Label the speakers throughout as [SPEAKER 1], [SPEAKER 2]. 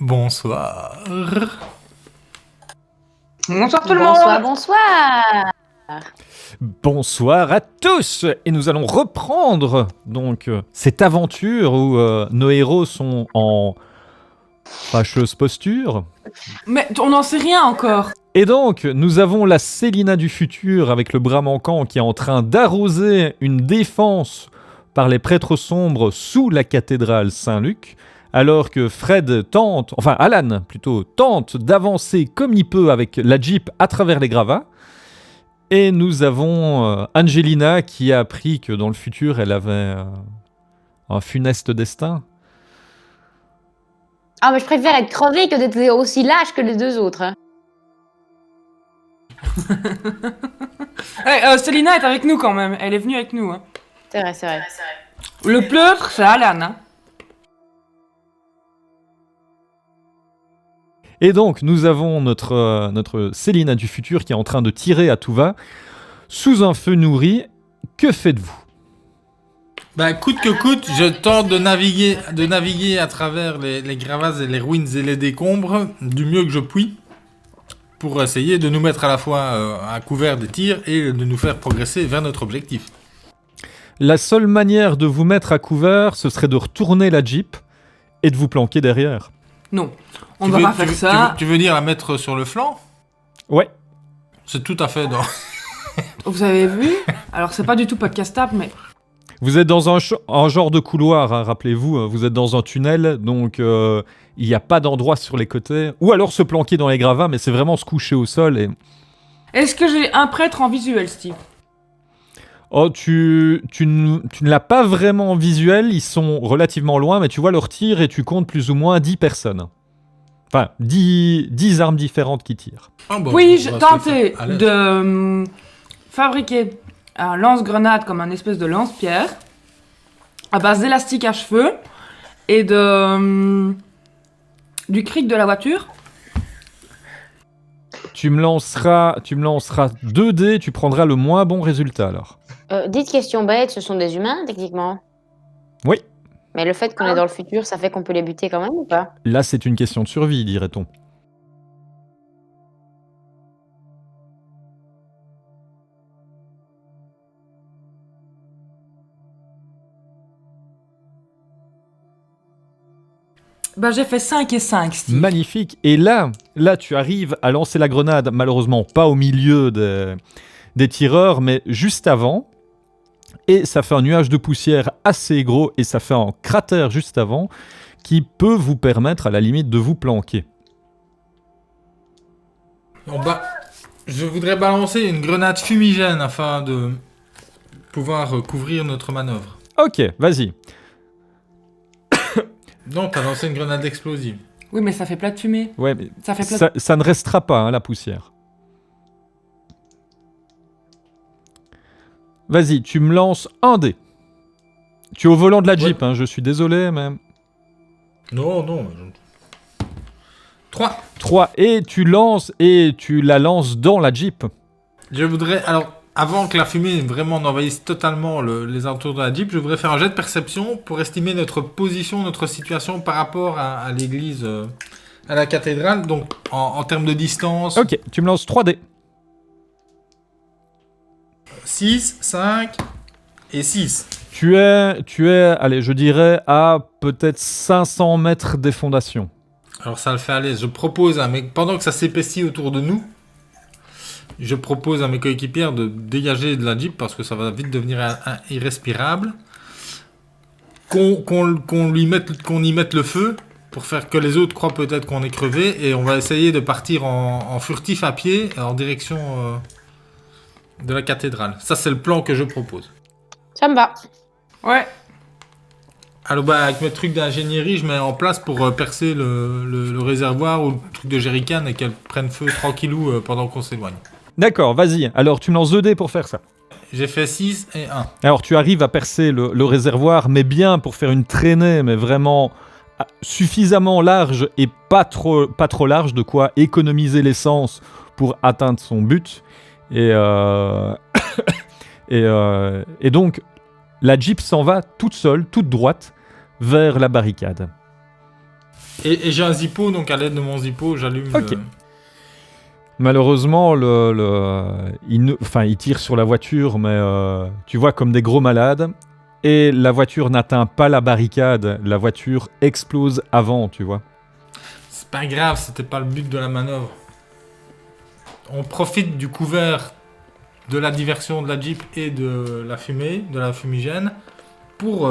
[SPEAKER 1] Bonsoir.
[SPEAKER 2] Bonsoir tout le monde.
[SPEAKER 3] Bonsoir.
[SPEAKER 4] Bonsoir à tous. Et nous allons reprendre donc cette aventure où nos héros sont en fâcheuse posture.
[SPEAKER 2] Mais on n'en sait rien encore.
[SPEAKER 4] Et donc, nous avons la Célina du futur avec le bras manquant qui est en train d'arroser une défense par les prêtres sombres sous la cathédrale Saint-Luc, alors que Alan plutôt, tente d'avancer comme il peut avec la Jeep à travers les gravats. Et nous avons Angelina qui a appris que dans le futur, elle avait un funeste destin.
[SPEAKER 3] Ah, mais je préfère être crevée que d'être aussi lâche que les deux autres. Hein.
[SPEAKER 2] Célina est avec nous quand même. Elle est venue avec nous. Hein.
[SPEAKER 3] C'est vrai.
[SPEAKER 2] Le pleutre, c'est Alan. Hein.
[SPEAKER 4] Et donc, nous avons notre Célina du futur qui est en train de tirer à tout va, sous un feu nourri. Que faites-vous ?
[SPEAKER 1] Coûte que coûte, je tente de naviguer à travers les gravats et les ruines et les décombres du mieux que je puis, pour essayer de nous mettre à la fois à couvert des tirs et de nous faire progresser vers notre objectif.
[SPEAKER 4] La seule manière de vous mettre à couvert, ce serait de retourner la Jeep et de vous planquer derrière.
[SPEAKER 2] Non, on ne va pas faire ça.
[SPEAKER 1] Tu veux dire la mettre sur le flanc ?
[SPEAKER 4] Ouais.
[SPEAKER 1] C'est tout à fait dans...
[SPEAKER 2] Vous avez vu ? Alors c'est pas du tout podcastable, mais...
[SPEAKER 4] Vous êtes dans un genre de couloir, hein, rappelez-vous, vous êtes dans un tunnel, donc il n'y a pas d'endroit sur les côtés. Ou alors se planquer dans les gravats, mais c'est vraiment se coucher au sol. Et...
[SPEAKER 2] Est-ce que j'ai un prêtre en visuel, Steve ?
[SPEAKER 4] Oh, tu ne l'as pas vraiment en visuel, ils sont relativement loin, mais tu vois leur tir et tu comptes plus ou moins 10 personnes. Enfin, 10 armes différentes qui tirent.
[SPEAKER 2] Puis-je tenter de fabriquer un lance-grenade comme un espèce de lance-pierre à base d'élastique à cheveux et du cric de la voiture.
[SPEAKER 4] Tu me lanceras 2 dés, tu prendras le moins bon résultat alors.
[SPEAKER 3] Dites question bête, ce sont des humains, techniquement ?
[SPEAKER 4] Oui.
[SPEAKER 3] Mais le fait qu'on est dans le futur, ça fait qu'on peut les buter quand même ou pas ?
[SPEAKER 4] Là, c'est une question de survie, dirait-on.
[SPEAKER 2] J'ai fait 5 et 5, Steve.
[SPEAKER 4] Magnifique. Et là, tu arrives à lancer la grenade, malheureusement pas au milieu des tireurs, mais juste avant. Et ça fait un nuage de poussière assez gros et ça fait un cratère juste avant qui peut vous permettre à la limite de vous planquer.
[SPEAKER 1] Je voudrais balancer une grenade fumigène afin de pouvoir couvrir notre manœuvre.
[SPEAKER 4] Ok, vas-y.
[SPEAKER 1] Non, t'as lancé une grenade explosive.
[SPEAKER 2] Oui, mais ça fait plat de fumée.
[SPEAKER 4] Ouais, mais
[SPEAKER 2] Ça fait
[SPEAKER 4] ça ne restera pas, hein, la poussière. Vas-y, tu me lances un dé. Tu es au volant de la Jeep, hein, je suis désolé, mais...
[SPEAKER 1] Non. 3.
[SPEAKER 4] 3, et tu la lances dans la Jeep.
[SPEAKER 1] Je voudrais... Alors, avant que la fumée vraiment n'envahisse totalement les alentours de la Jeep, je voudrais faire un jet de perception pour estimer notre position, notre situation par rapport à l'église, à la cathédrale, donc en termes de distance.
[SPEAKER 4] Ok, tu me lances 3 dés.
[SPEAKER 1] 6, 5 et 6.
[SPEAKER 4] Tu es, allez, je dirais, à peut-être 500 mètres des fondations.
[SPEAKER 1] Alors ça le fait aller. Je propose pendant que ça s'épaissit autour de nous, je propose à mes coéquipières de dégager de la Jeep parce que ça va vite devenir irrespirable. Qu'on y mette le feu pour faire que les autres croient peut-être qu'on est crevé et on va essayer de partir en furtif à pied en direction de la cathédrale. Ça c'est le plan que je propose.
[SPEAKER 3] Ça me va.
[SPEAKER 2] Ouais.
[SPEAKER 1] Alors avec mes trucs d'ingénierie, je mets en place pour percer le réservoir ou le truc de jerrycan et qu'elle prenne feu tranquillou pendant qu'on s'éloigne.
[SPEAKER 4] D'accord, vas-y. Alors, tu me lances 2 dés pour faire ça.
[SPEAKER 1] J'ai fait 6 et 1.
[SPEAKER 4] Alors, tu arrives à percer le réservoir, mais bien pour faire une traînée, mais vraiment suffisamment large et pas trop large, de quoi économiser l'essence pour atteindre son but. Et donc, la Jeep s'en va toute seule, toute droite, vers la barricade.
[SPEAKER 1] Et j'ai un zippo, donc à l'aide de mon zippo, j'allume.
[SPEAKER 4] Ok. Malheureusement, il tire sur la voiture, mais tu vois comme des gros malades. Et la voiture n'atteint pas la barricade, la voiture explose avant, tu vois.
[SPEAKER 1] C'est pas grave, c'était pas le but de la manœuvre. On profite du couvert de la diversion de la Jeep et de la fumée, de la fumigène, pour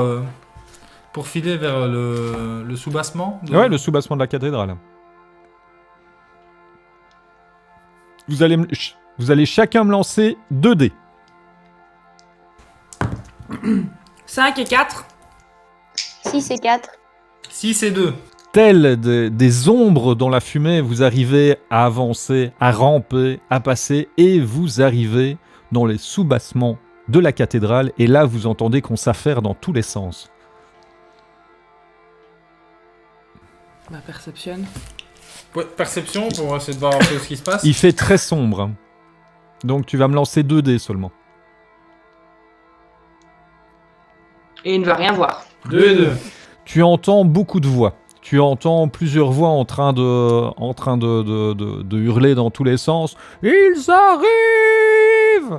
[SPEAKER 1] filer vers le soubassement.
[SPEAKER 4] Ouais, le soubassement de la cathédrale. Vous allez chacun me lancer 2 dés.
[SPEAKER 2] 5 et 4.
[SPEAKER 3] 6 et 4.
[SPEAKER 1] 6 et 2.
[SPEAKER 4] Tels des ombres dans la fumée, vous arrivez à avancer, à ramper, à passer, et vous arrivez dans les soubassements de la cathédrale, et là vous entendez qu'on s'affaire dans tous les sens.
[SPEAKER 2] Bah, perception.
[SPEAKER 1] Ouais, perception pour essayer de voir un peu ce qui se passe.
[SPEAKER 4] Il fait très sombre, donc tu vas me lancer 2 dés seulement.
[SPEAKER 2] Et il ne veut rien voir.
[SPEAKER 1] 2 et 2.
[SPEAKER 4] Tu entends beaucoup de voix. Tu entends plusieurs voix en train de hurler dans tous les sens. Ils arrivent!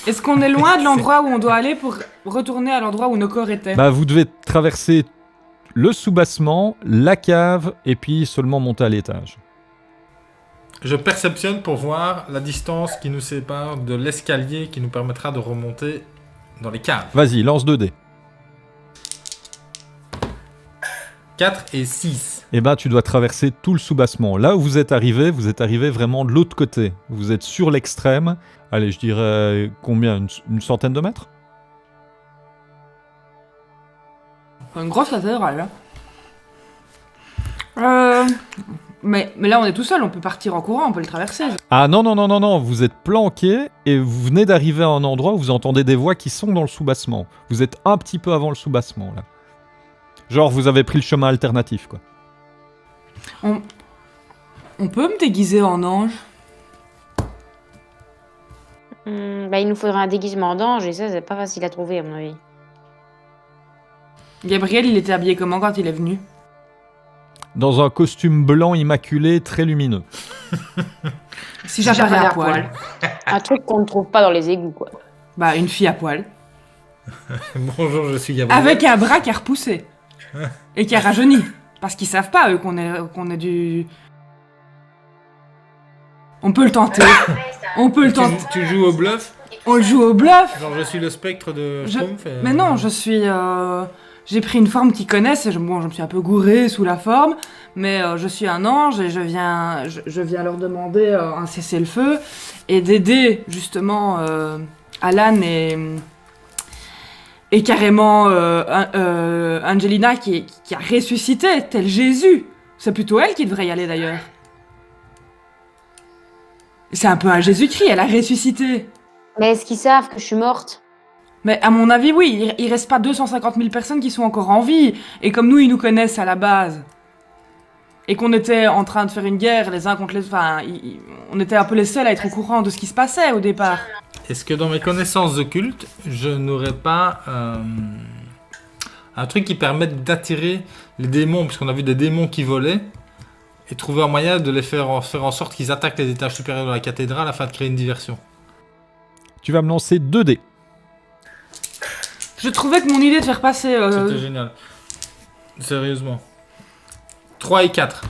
[SPEAKER 2] Est-ce qu'on est loin de l'endroit où on doit aller pour retourner à l'endroit où nos corps étaient?
[SPEAKER 4] Bah, vous devez traverser le soubassement, la cave, et puis seulement monter à l'étage.
[SPEAKER 1] Je perceptionne pour voir la distance qui nous sépare de l'escalier qui nous permettra de remonter dans les caves.
[SPEAKER 4] Vas-y, lance 2 dés.
[SPEAKER 1] 4 et 6.
[SPEAKER 4] Eh ben, tu dois traverser tout le soubassement. Là où vous êtes arrivé vraiment de l'autre côté. Vous êtes sur l'extrême. Allez, je dirais combien, une centaine de mètres?
[SPEAKER 2] Une grosse cathédrale, là. Mais là, on est tout seul, on peut partir en courant, on peut le traverser.
[SPEAKER 4] Ah non, vous êtes planqué et vous venez d'arriver à un endroit où vous entendez des voix qui sont dans le soubassement. Vous êtes un petit peu avant le soubassement, là. Genre, vous avez pris le chemin alternatif, quoi.
[SPEAKER 2] On peut me déguiser en ange?
[SPEAKER 3] Bah, il nous faudra un déguisement d'ange et ça, c'est pas facile à trouver, à mon avis.
[SPEAKER 2] Gabriel, il était habillé comment quand il est venu?
[SPEAKER 4] Dans un costume blanc immaculé, très lumineux.
[SPEAKER 2] Si j'apparais à poil.
[SPEAKER 3] Un truc qu'on ne trouve pas dans les égouts, quoi.
[SPEAKER 2] Bah, une fille à poil.
[SPEAKER 1] Bonjour, je suis Gabriel.
[SPEAKER 2] Avec un bras qui a repoussé. Et qui a rajeuni. Parce qu'ils savent pas, eux, qu'on est du... On peut le tenter. On peut le tenter.
[SPEAKER 1] Tu joues au bluff?
[SPEAKER 2] On le joue au bluff.
[SPEAKER 1] Genre je suis le spectre de Schtroumpf
[SPEAKER 2] Mais non, je suis... J'ai pris une forme qu'ils connaissent, et je me suis un peu gouré sous la forme, mais je suis un ange et je viens leur demander un cessez-le-feu et d'aider justement Alan et carrément Angelina qui a ressuscité, tel Jésus. C'est plutôt elle qui devrait y aller d'ailleurs. C'est un peu un Jésus-Christ, elle a ressuscité.
[SPEAKER 3] Mais est-ce qu'ils savent que je suis morte?
[SPEAKER 2] Mais à mon avis, oui, il reste pas 250 000 personnes qui sont encore en vie. Et comme nous, ils nous connaissent à la base. Et qu'on était en train de faire une guerre les uns contre les... Enfin, on était un peu les seuls à être au courant de ce qui se passait au départ.
[SPEAKER 1] Est-ce que dans mes connaissances occultes, je n'aurais pas un truc qui permette d'attirer les démons, puisqu'on a vu des démons qui volaient, et trouver un moyen de les faire en sorte qu'ils attaquent les étages supérieurs de la cathédrale afin de créer une diversion?
[SPEAKER 4] Tu vas me lancer 2 dés.
[SPEAKER 2] Je trouvais que mon idée de faire passer...
[SPEAKER 1] C'était génial. Sérieusement. 3 et 4.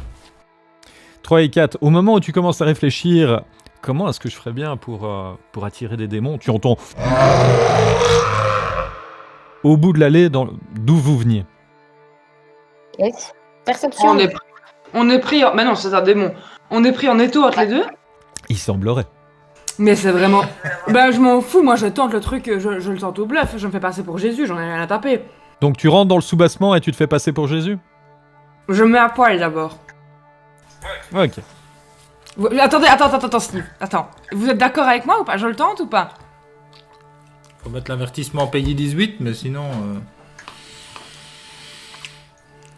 [SPEAKER 4] 3 et 4. Au moment où tu commences à réfléchir, comment est-ce que je ferais bien pour attirer des démons, tu entends... Au bout de l'allée, d'où vous veniez.
[SPEAKER 3] Yes. Perception.
[SPEAKER 2] On est pris en... Mais non, c'est un démon. On est pris en étau entre les deux.
[SPEAKER 4] Il semblerait.
[SPEAKER 2] Mais c'est vraiment... Ben, je m'en fous, moi je tente le truc, je le tente au bluff, je me fais passer pour Jésus, j'en ai rien à taper.
[SPEAKER 4] Donc tu rentres dans le soubassement et tu te fais passer pour Jésus?
[SPEAKER 2] Je me mets à poil d'abord.
[SPEAKER 4] Ok.
[SPEAKER 2] Attends, Steve, attends. Vous êtes d'accord avec moi ou pas? Je le tente ou pas?
[SPEAKER 1] Faut mettre l'avertissement payé 18, mais sinon...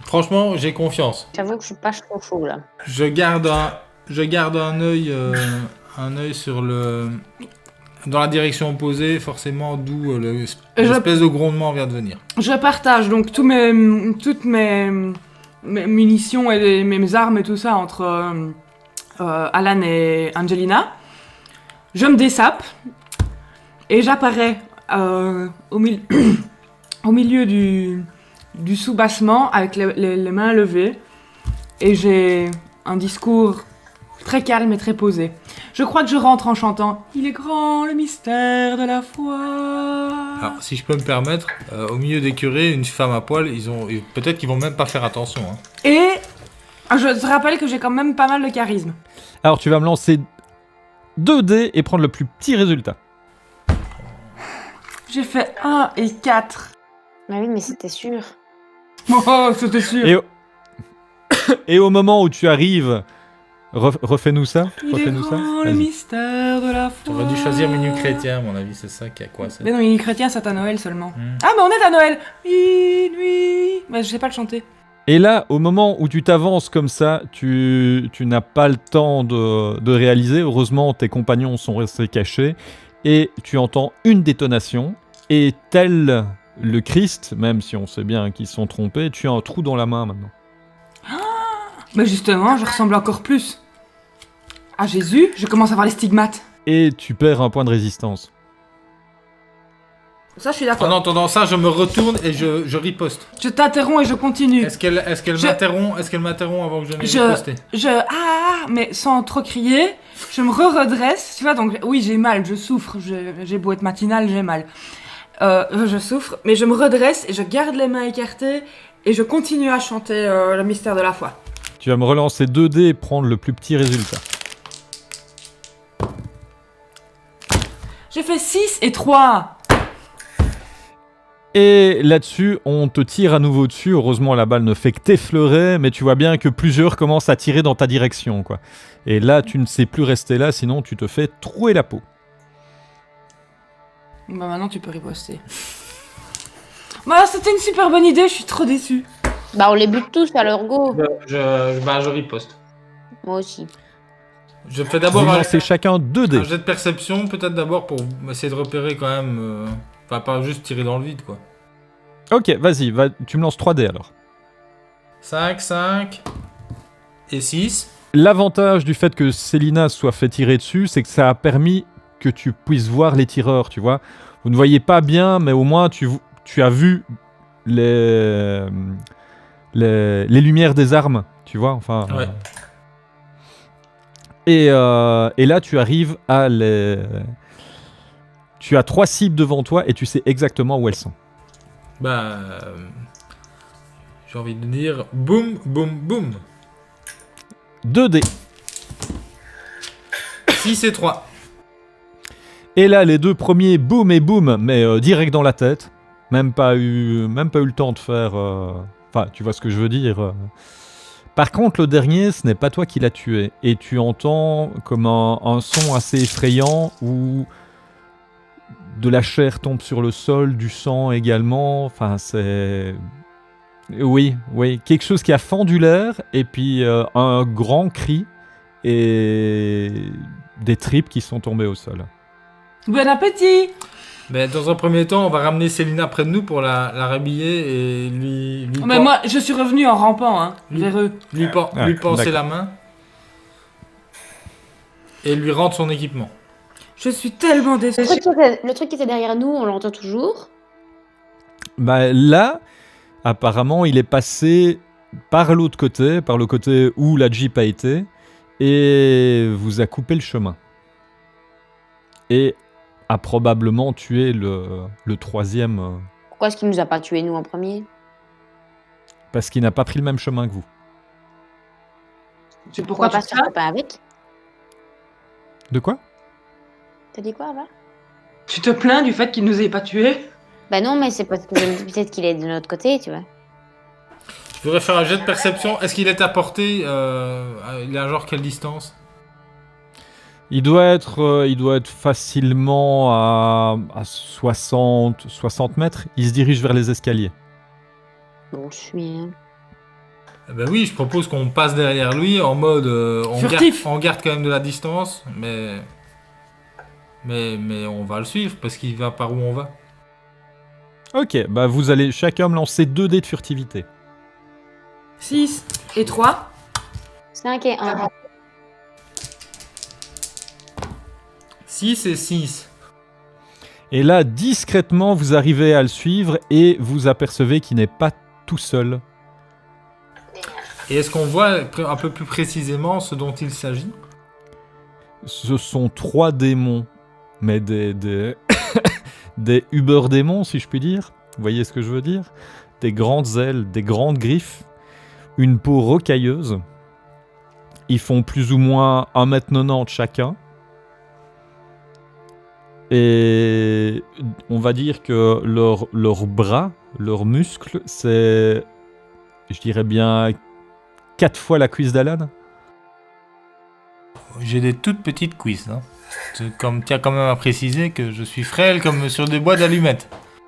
[SPEAKER 1] Franchement, j'ai confiance.
[SPEAKER 3] J'avoue que je suis pas trop chaud, là.
[SPEAKER 1] Je garde un œil... un œil sur dans la direction opposée, forcément, d'où l'espèce de grondement vient de venir.
[SPEAKER 2] Je partage donc toutes mes mes munitions et mes armes et tout ça entre Alan et Angelina. Je me dessape et j'apparais au milieu du soubassement avec les mains levées et j'ai un discours très calme et très posé. Je crois que je rentre en chantant « Il est grand le mystère de la foi ».
[SPEAKER 1] Alors, si je peux me permettre, au milieu des curés, une femme à poil, peut-être qu'ils vont même pas faire attention. Hein.
[SPEAKER 2] Et je te rappelle que j'ai quand même pas mal de charisme.
[SPEAKER 4] Alors tu vas me lancer 2 dés et prendre le plus petit résultat.
[SPEAKER 2] J'ai fait 1 et 4.
[SPEAKER 3] Bah oui, mais c'était sûr.
[SPEAKER 2] Oh, c'était sûr.
[SPEAKER 4] Et au moment où tu arrives, refais-nous ça.
[SPEAKER 2] Il est
[SPEAKER 4] Refais-nous ça.
[SPEAKER 2] grand le
[SPEAKER 4] Vas-y.
[SPEAKER 2] mystère de la foi.
[SPEAKER 1] T'aurais dû choisir menu chrétien, à mon avis, c'est ça qui a quoi.
[SPEAKER 2] Mais non, il est chrétien, c'est à Noël seulement.
[SPEAKER 1] Hmm.
[SPEAKER 2] Ah, mais on est à Noël. Minuit. Mais je sais pas le chanter.
[SPEAKER 4] Et là, au moment où tu t'avances comme ça, tu n'as pas le temps de réaliser. Heureusement, tes compagnons sont restés cachés. Et tu entends une détonation. Et tel le Christ, même si on sait bien qu'ils se sont trompés, tu as un trou dans la main maintenant.
[SPEAKER 2] Mais justement, je ressemble encore plus à Jésus. Je commence à avoir les stigmates.
[SPEAKER 4] Et tu perds un point de résistance.
[SPEAKER 2] Ça, je suis d'accord.
[SPEAKER 1] En entendant ça, je me retourne et je riposte.
[SPEAKER 2] Je t'interromps et je continue.
[SPEAKER 1] Est-ce qu'elle m'interrompt avant que je n'ai riposté?
[SPEAKER 2] Mais sans trop crier, je me redresse, tu vois, donc oui, j'ai mal, je souffre, j'ai beau être matinale, j'ai mal. Je souffre, mais je me redresse et je garde les mains écartées et je continue à chanter le mystère de la foi.
[SPEAKER 4] Tu vas me relancer 2 dés et prendre le plus petit résultat.
[SPEAKER 2] J'ai fait 6 et 3.
[SPEAKER 4] Et là-dessus, on te tire à nouveau dessus. Heureusement, la balle ne fait que t'effleurer, mais tu vois bien que plusieurs commencent à tirer dans ta direction, quoi. Et là, tu ne sais plus rester là, sinon tu te fais trouer la peau.
[SPEAKER 2] Bah maintenant, tu peux riposter. Bah, c'était une super bonne idée, je suis trop déçue.
[SPEAKER 3] Bah on les bute tous à leur go.
[SPEAKER 1] Je riposte.
[SPEAKER 3] Moi aussi.
[SPEAKER 1] Je fais
[SPEAKER 4] Vous
[SPEAKER 1] d'abord
[SPEAKER 4] lancez chacun 2 dés.
[SPEAKER 1] un jet de perception, peut-être d'abord pour essayer de repérer quand même. Enfin, pas juste tirer dans le vide, quoi.
[SPEAKER 4] Ok, vas-y, tu me lances 3 dés alors.
[SPEAKER 1] 5 et 6.
[SPEAKER 4] L'avantage du fait que Célina soit fait tirer dessus, c'est que ça a permis que tu puisses voir les tireurs, tu vois. Vous ne voyez pas bien, mais au moins tu as vu les lumières des armes, tu vois. Enfin.
[SPEAKER 1] Ouais.
[SPEAKER 4] Et là, tu arrives à les. Tu as 3 cibles devant toi et tu sais exactement où elles sont.
[SPEAKER 1] Bah. J'ai envie de dire boum, boum, boum.
[SPEAKER 4] 2 dés.
[SPEAKER 1] 6 et 3.
[SPEAKER 4] Et là, les 2 premiers, boum et boum, mais direct dans la tête. Même pas eu le temps de faire... Enfin, tu vois ce que je veux dire. Par contre, le dernier, ce n'est pas toi qui l'as tué. Et tu entends comme un son assez effrayant où de la chair tombe sur le sol, du sang également. Enfin, c'est... Oui. Quelque chose qui a fendu l'air, et puis un grand cri, et des tripes qui sont tombées au sol.
[SPEAKER 2] Bon appétit.
[SPEAKER 1] Mais dans un premier temps, on va ramener Célina près de nous pour la rhabiller et lui
[SPEAKER 2] Mais moi, je suis revenu en rampant, hein,
[SPEAKER 1] Lui-
[SPEAKER 2] vers eux.
[SPEAKER 1] lui penser
[SPEAKER 4] d'accord.
[SPEAKER 1] la main et lui rendre son équipement.
[SPEAKER 2] Je suis tellement déçue.
[SPEAKER 3] Le truc qui était derrière nous, on l'entend toujours.
[SPEAKER 4] Bah, là, apparemment, il est passé par l'autre côté, par le côté où la Jeep a été, et vous a coupé le chemin. Et a probablement tué le troisième,
[SPEAKER 3] Pourquoi est-ce qu'il nous a pas tués nous en premier?
[SPEAKER 4] parce qu'il n'a pas pris le même chemin que vous.
[SPEAKER 2] C'est pourquoi
[SPEAKER 3] pas
[SPEAKER 2] tu
[SPEAKER 3] se
[SPEAKER 2] fais
[SPEAKER 3] faire
[SPEAKER 2] ça?
[SPEAKER 3] copain avec?
[SPEAKER 4] De quoi?
[SPEAKER 3] T'as dit quoi, va?
[SPEAKER 2] Tu te plains du fait qu'ils nous aient pas tués?
[SPEAKER 3] Bah non, mais c'est parce que je me dis peut-être qu'il est de notre côté, tu vois.
[SPEAKER 1] Je voudrais faire un jet de perception. Est-ce qu'il est à portée il a genre quelle distance?
[SPEAKER 4] Il doit être facilement à 60 mètres. Il se dirige vers les escaliers.
[SPEAKER 3] Bon, je suis...
[SPEAKER 1] Eh ben oui, je propose qu'on passe derrière lui en mode
[SPEAKER 2] Furtif.
[SPEAKER 1] on garde quand même de la distance, mais on va le suivre parce qu'il va par où on va.
[SPEAKER 4] Ok, bah vous allez chacun me lancer 2 dés de furtivité.
[SPEAKER 2] 6 et 3.
[SPEAKER 3] 5 et 1.
[SPEAKER 1] 6 et 6.
[SPEAKER 4] Et là, discrètement, vous arrivez à le suivre et vous apercevez qu'il n'est pas tout seul.
[SPEAKER 1] Et est-ce qu'on voit un peu plus précisément ce dont il s'agit?
[SPEAKER 4] Ce sont 3 démons, mais des Uber-démons, si je puis dire. Vous voyez ce que je veux dire? Des grandes ailes, des grandes griffes, une peau rocailleuse. Ils font plus ou moins 1m90 chacun. Et on va dire que leurs bras, leurs muscles, c'est, je dirais bien, 4 fois la cuisse d'Alan.
[SPEAKER 1] J'ai des toutes petites cuisses. Hein. Comme tiens quand même à préciser que je suis frêle comme sur des bois d'allumettes.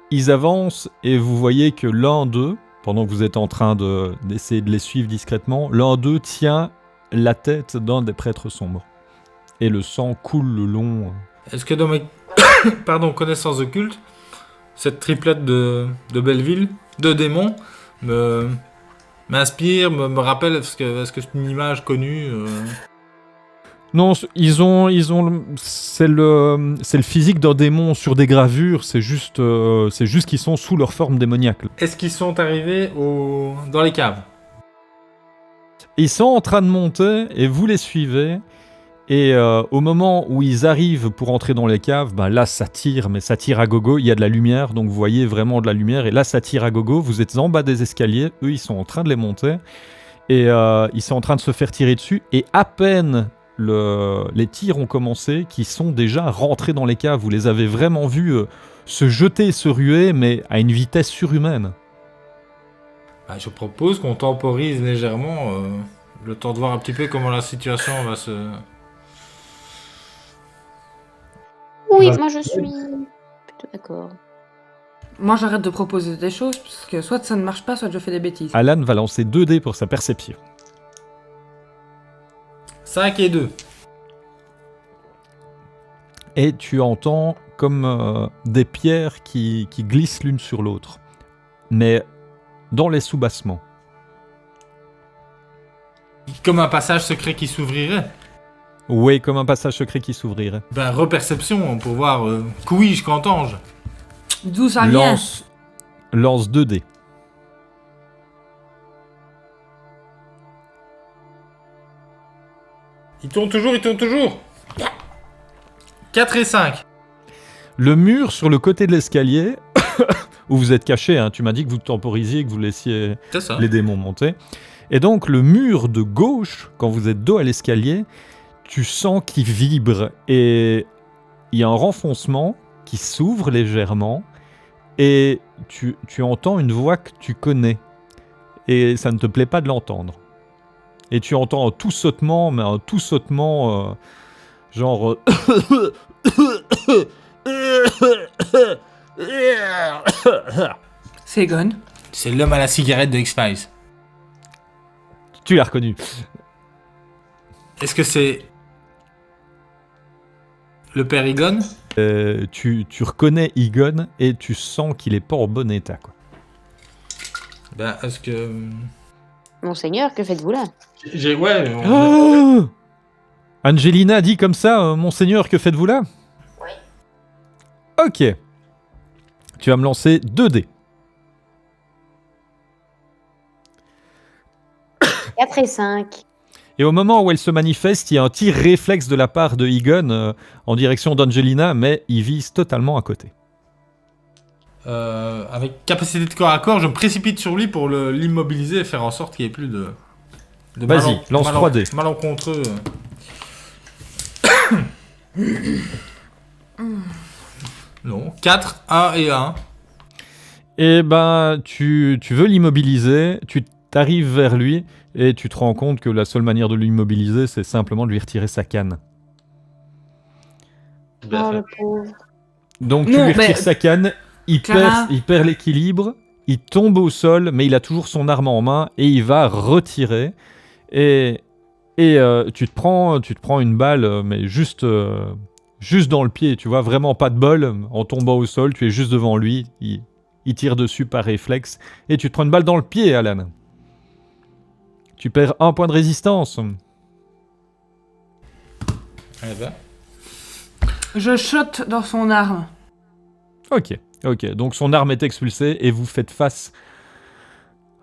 [SPEAKER 4] Ils avancent et vous voyez que l'un d'eux, pendant que vous êtes en train d'essayer de les suivre discrètement, l'un d'eux tient la tête d'un des prêtres sombres. Et le sang coule le long.
[SPEAKER 1] Est-ce que dans mes connaissances occultes, cette triplette de Belleville, de démons, m'inspire, me rappelle, est-ce que c'est une image connue
[SPEAKER 4] Non, c'est le physique d'un démon sur des gravures, c'est juste qu'ils sont sous leur forme démoniaque.
[SPEAKER 1] Est-ce qu'ils sont arrivés dans les caves?
[SPEAKER 4] Ils sont en train de monter et vous les suivez. Et au moment où ils arrivent pour entrer dans les caves, ben là ça tire, mais ça tire à gogo, il y a de la lumière, donc vous voyez vraiment de la lumière, et là ça tire à gogo, vous êtes en bas des escaliers, eux ils sont en train de les monter, et ils sont en train de se faire tirer dessus, et à peine les tirs ont commencé, qu'ils sont déjà rentrés dans les caves, vous les avez vraiment vus se jeter et se ruer, mais à une vitesse surhumaine.
[SPEAKER 1] Bah, je propose qu'on temporise légèrement, le temps de voir un petit peu comment la situation va se...
[SPEAKER 3] Oui, moi je suis plutôt d'accord.
[SPEAKER 2] Moi, j'arrête de proposer des choses, parce que soit ça ne marche pas, soit je fais des bêtises.
[SPEAKER 4] Alan va lancer 2 dés pour sa perception.
[SPEAKER 1] 5 et 2.
[SPEAKER 4] Et tu entends comme des pierres qui glissent l'une sur l'autre, mais dans les soubassements.
[SPEAKER 1] Comme un passage secret qui s'ouvrirait.
[SPEAKER 4] Oui, comme un passage secret qui s'ouvrirait.
[SPEAKER 1] Ben, reperception, pour voir couille qu'entends-je.
[SPEAKER 2] D'où ça vient?
[SPEAKER 4] Lance 2 dés.
[SPEAKER 1] Il tourne toujours. 4 et 5.
[SPEAKER 4] Le mur sur le côté de l'escalier, où vous êtes caché, hein, tu m'as dit que vous temporisiez, que vous laissiez
[SPEAKER 1] C'est ça.
[SPEAKER 4] les démons monter. Et donc le mur de gauche, quand vous êtes dos à l'escalier, tu sens qu'il vibre et il y a un renfoncement qui s'ouvre légèrement et tu entends une voix que tu connais et ça ne te plaît pas de l'entendre. Et tu entends un tout sautement, mais un tout sautement genre...
[SPEAKER 2] C'est Egon.
[SPEAKER 1] C'est l'homme à la cigarette de X-Files.
[SPEAKER 4] Tu l'as reconnu.
[SPEAKER 1] Est-ce que c'est... le père Egon?
[SPEAKER 4] Tu reconnais Egon et tu sens qu'il est pas en bon état, quoi.
[SPEAKER 1] Ben, est-ce que...
[SPEAKER 3] Monseigneur, que faites-vous là?
[SPEAKER 1] Ouais,
[SPEAKER 4] Oh Angelina dit comme ça, Monseigneur, que faites-vous là?
[SPEAKER 3] Oui.
[SPEAKER 4] Ok. Tu vas me lancer 2 dés.
[SPEAKER 3] 4 et 5.
[SPEAKER 4] Et au moment où elle se manifeste, il y a un tir réflexe de la part de Egon en direction d'Angelina, mais il vise totalement à côté.
[SPEAKER 1] avec capacité de corps à corps, je me précipite sur lui pour l'immobiliser et faire en sorte qu'il n'y ait plus de
[SPEAKER 4] Vas-y, lance 3 dés.
[SPEAKER 1] malencontreux. Non, 4, 1 et 1.
[SPEAKER 4] Et ben, tu veux l'immobiliser, tu t'arrives vers lui, et tu te rends compte que la seule manière de l'immobiliser, c'est simplement de lui retirer sa canne.
[SPEAKER 3] Oh, le pauvre.
[SPEAKER 4] Donc tu
[SPEAKER 2] Non,
[SPEAKER 4] lui retires
[SPEAKER 2] mais-
[SPEAKER 4] sa canne, il
[SPEAKER 2] Clara.
[SPEAKER 4] perd l'équilibre, il tombe au sol, mais il a toujours son arme en main, et il va retirer, et tu te prends une balle, mais juste dans le pied, tu vois, vraiment pas de bol, en tombant au sol, tu es juste devant lui, il tire dessus par réflexe, et tu te prends une balle dans le pied, Alan. Tu perds 1 point de résistance.
[SPEAKER 1] Eh ben.
[SPEAKER 2] Je shot dans son arme.
[SPEAKER 4] Ok. Donc son arme est expulsée et vous faites face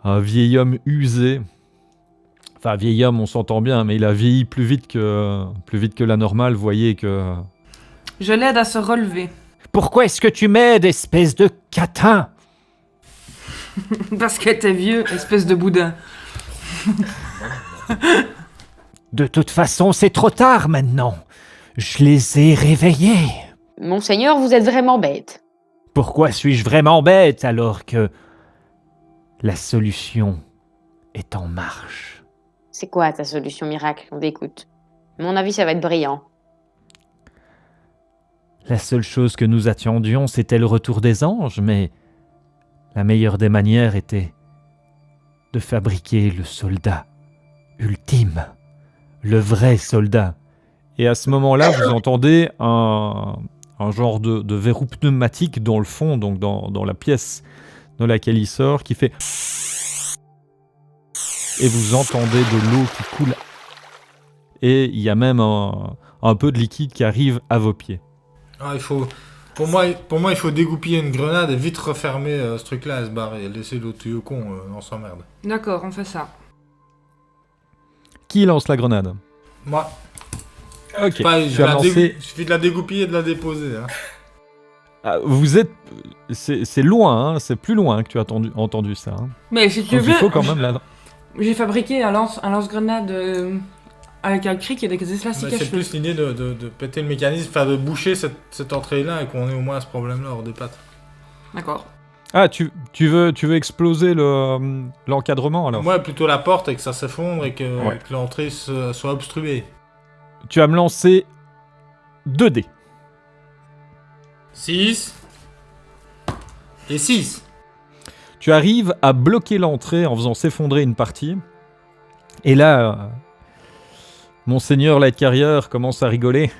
[SPEAKER 4] à un vieil homme usé. Enfin, vieil homme, on s'entend bien, mais il a vieilli plus vite que la normale. Vous voyez que...
[SPEAKER 2] Je l'aide à se relever.
[SPEAKER 5] Pourquoi est-ce que tu m'aides, espèce de catin?
[SPEAKER 2] Parce que t'es vieux, espèce de boudin.
[SPEAKER 5] De toute façon, c'est trop tard maintenant. Je les ai réveillés.
[SPEAKER 3] Monseigneur, vous êtes vraiment bête.
[SPEAKER 5] Pourquoi suis-je vraiment bête alors que la solution est en marche?
[SPEAKER 3] C'est quoi ta solution miracle? On t'écoute. À mon avis, ça va être brillant.
[SPEAKER 5] La seule chose que nous attendions, c'était le retour des anges, mais la meilleure des manières était de fabriquer le soldat ultime, le vrai soldat.
[SPEAKER 4] Et à ce moment-là, vous entendez un genre de verrou pneumatique dans le fond, donc dans la pièce dans laquelle il sort, qui fait... Et vous entendez de l'eau qui coule. Et il y a même un peu de liquide qui arrive à vos pieds.
[SPEAKER 1] Ah, il faut... Pour moi, il faut dégoupiller une grenade et vite refermer ce truc-là et se barrer. Et laisser l'autre tuyau con, on s'emmerde.
[SPEAKER 2] D'accord, on fait ça.
[SPEAKER 4] Qui lance la grenade?
[SPEAKER 1] Moi,
[SPEAKER 4] Ok,
[SPEAKER 1] il
[SPEAKER 4] tu as lancé...
[SPEAKER 1] suffit de la dégoupiller et de la déposer. Hein.
[SPEAKER 4] Ah, vous êtes... C'est loin, hein, c'est plus loin que tu as entendu ça. Hein.
[SPEAKER 2] Mais si tu
[SPEAKER 4] Donc
[SPEAKER 2] veux,
[SPEAKER 4] il faut quand même la...
[SPEAKER 2] j'ai fabriqué un lance-grenade avec un cric et des élastiques à
[SPEAKER 1] C'est
[SPEAKER 2] cheveux.
[SPEAKER 1] plus l'idée de péter le mécanisme, enfin de boucher cette entrée-là et qu'on ait au moins ce problème-là hors des pattes.
[SPEAKER 2] D'accord.
[SPEAKER 4] Ah, tu veux exploser l'encadrement alors?
[SPEAKER 1] Moi, plutôt la porte et que ça s'effondre et que
[SPEAKER 4] Ouais.
[SPEAKER 1] l'entrée soit obstruée.
[SPEAKER 4] Tu vas me lancer 2 dés.
[SPEAKER 1] 6 et 6.
[SPEAKER 4] Tu arrives à bloquer l'entrée en faisant s'effondrer une partie. Et là, Monseigneur Light Carrier commence à rigoler.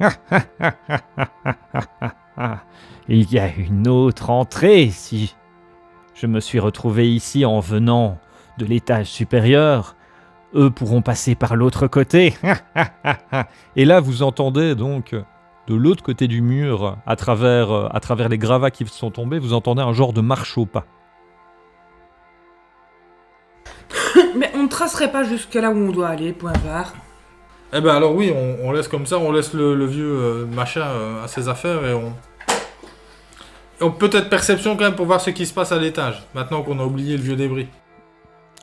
[SPEAKER 5] Il y a une autre entrée si je me suis retrouvé ici en venant de l'étage supérieur. Eux pourront passer par l'autre côté.
[SPEAKER 4] Et là, vous entendez donc de l'autre côté du mur, à travers les gravats qui sont tombés, vous entendez un genre de marche au pas.
[SPEAKER 2] Mais on ne tracerait pas jusque là où on doit aller, point barre.
[SPEAKER 1] Eh ben alors oui, on laisse comme ça, on laisse le vieux machin à ses affaires et on peut-être perception quand même pour voir ce qui se passe à l'étage, maintenant qu'on a oublié le vieux débris.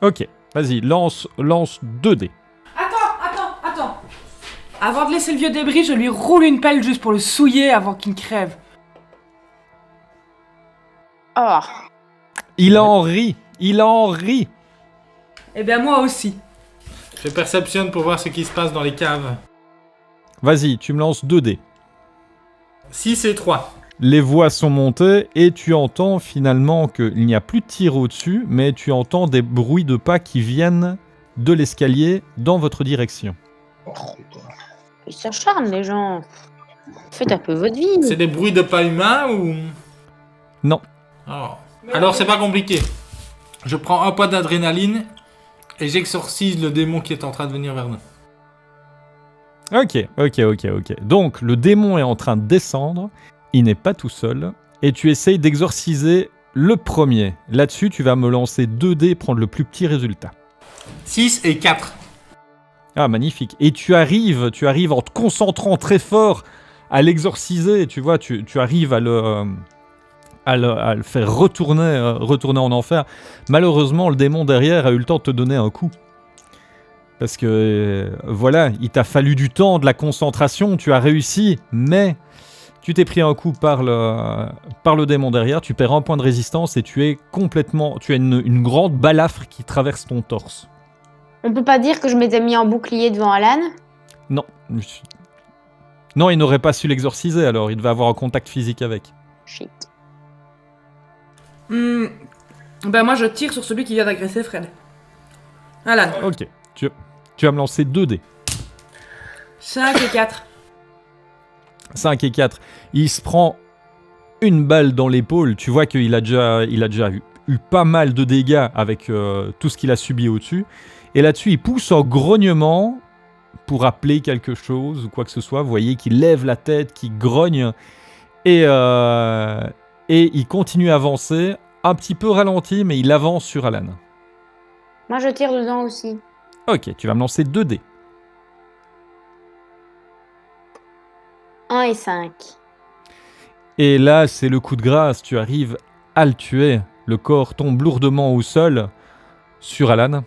[SPEAKER 4] Ok, vas-y, lance 2 dés.
[SPEAKER 2] Attends. Avant de laisser le vieux débris, je lui roule une pelle juste pour le souiller avant qu'il ne crève.
[SPEAKER 3] Oh,
[SPEAKER 4] Il en rit.
[SPEAKER 2] Eh bien moi aussi.
[SPEAKER 1] Je perceptionne pour voir ce qui se passe dans les caves.
[SPEAKER 4] Vas-y, tu me lances 2 dés.
[SPEAKER 1] 6 et 3.
[SPEAKER 4] Les voix sont montées et tu entends finalement qu'il n'y a plus de tir au-dessus, mais tu entends des bruits de pas qui viennent de l'escalier dans votre direction.
[SPEAKER 3] ils s'acharnent les gens. Faites un peu votre vie.
[SPEAKER 1] C'est des bruits de pas humains ou...
[SPEAKER 4] Non.
[SPEAKER 1] Alors c'est pas compliqué. Je prends un point d'adrénaline et j'exorcise le démon qui est en train de venir vers nous.
[SPEAKER 4] Ok. Donc, le démon est en train de descendre, il n'est pas tout seul, et tu essayes d'exorciser le premier. Là-dessus, tu vas me lancer 2 dés et prendre le plus petit résultat.
[SPEAKER 1] 6 et 4.
[SPEAKER 4] Ah, magnifique. Et tu arrives en te concentrant très fort à l'exorciser, tu vois, tu arrives à le faire retourner en enfer. Malheureusement, le démon derrière a eu le temps de te donner un coup. Parce que, voilà, il t'a fallu du temps, de la concentration, tu as réussi, mais tu t'es pris un coup par le démon derrière, tu perds 1 point de résistance et tu as une grande balafre qui traverse ton torse.
[SPEAKER 3] On peut pas dire que je m'étais mis en bouclier devant Alan?
[SPEAKER 4] Non. Non, il n'aurait pas su l'exorciser alors, il devait avoir un contact physique avec.
[SPEAKER 3] Shit.
[SPEAKER 2] Ben moi je tire sur celui qui vient d'agresser Fred. Alan.
[SPEAKER 4] Ok, tu vas me lancer 2 dés.
[SPEAKER 2] 5 et 4.
[SPEAKER 4] 5 et 4. Il se prend une balle dans l'épaule. Tu vois qu'il a déjà eu pas mal de dégâts avec tout ce qu'il a subi au-dessus. Et là-dessus, il pousse un grognement pour appeler quelque chose ou quoi que ce soit. Vous voyez qu'il lève la tête, qu'il grogne. Et il continue à avancer, un petit peu ralenti, mais il avance sur Alan.
[SPEAKER 3] Moi, je tire dedans aussi.
[SPEAKER 4] Ok, tu vas me lancer 2 dés.
[SPEAKER 3] 1 et 5.
[SPEAKER 4] Et là, c'est le coup de grâce. Tu arrives à le tuer. Le corps tombe lourdement au sol sur Alan.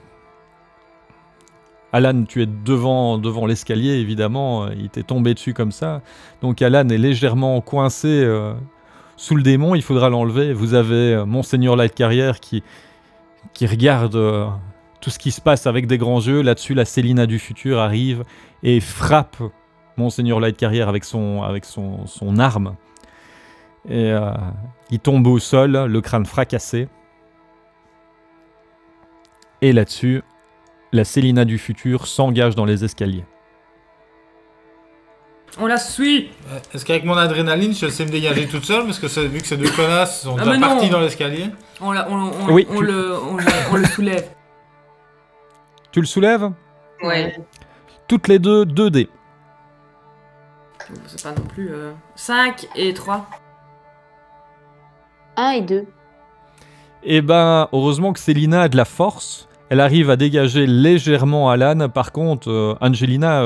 [SPEAKER 4] Alan, tu es devant l'escalier, évidemment. Il t'est tombé dessus comme ça. Donc Alan est légèrement coincé sous le démon. Il faudra l'enlever. Vous avez Monseigneur Lightcarrier qui regarde tout ce qui se passe avec des grands yeux. Là-dessus, la Célina du futur arrive et frappe Monseigneur Lightcarrier avec son arme. Et il tombe au sol, le crâne fracassé. Et là-dessus, la Célina du futur s'engage dans les escaliers.
[SPEAKER 2] On la suit.
[SPEAKER 1] Est-ce qu'avec mon adrénaline, je sais me dégager toute seule? Parce que vu que ces deux connasses sont déjà
[SPEAKER 2] mais non.
[SPEAKER 1] partis dans l'escalier.
[SPEAKER 4] Oui,
[SPEAKER 2] On le soulève.
[SPEAKER 4] Tu le soulèves?
[SPEAKER 2] Ouais.
[SPEAKER 4] Toutes les deux, 2 dés.
[SPEAKER 2] C'est pas non plus 5 et 3.
[SPEAKER 3] 1 et 2.
[SPEAKER 4] Eh ben, heureusement que Célina a de la force. Elle arrive à dégager légèrement Alan. Par contre, Angelina,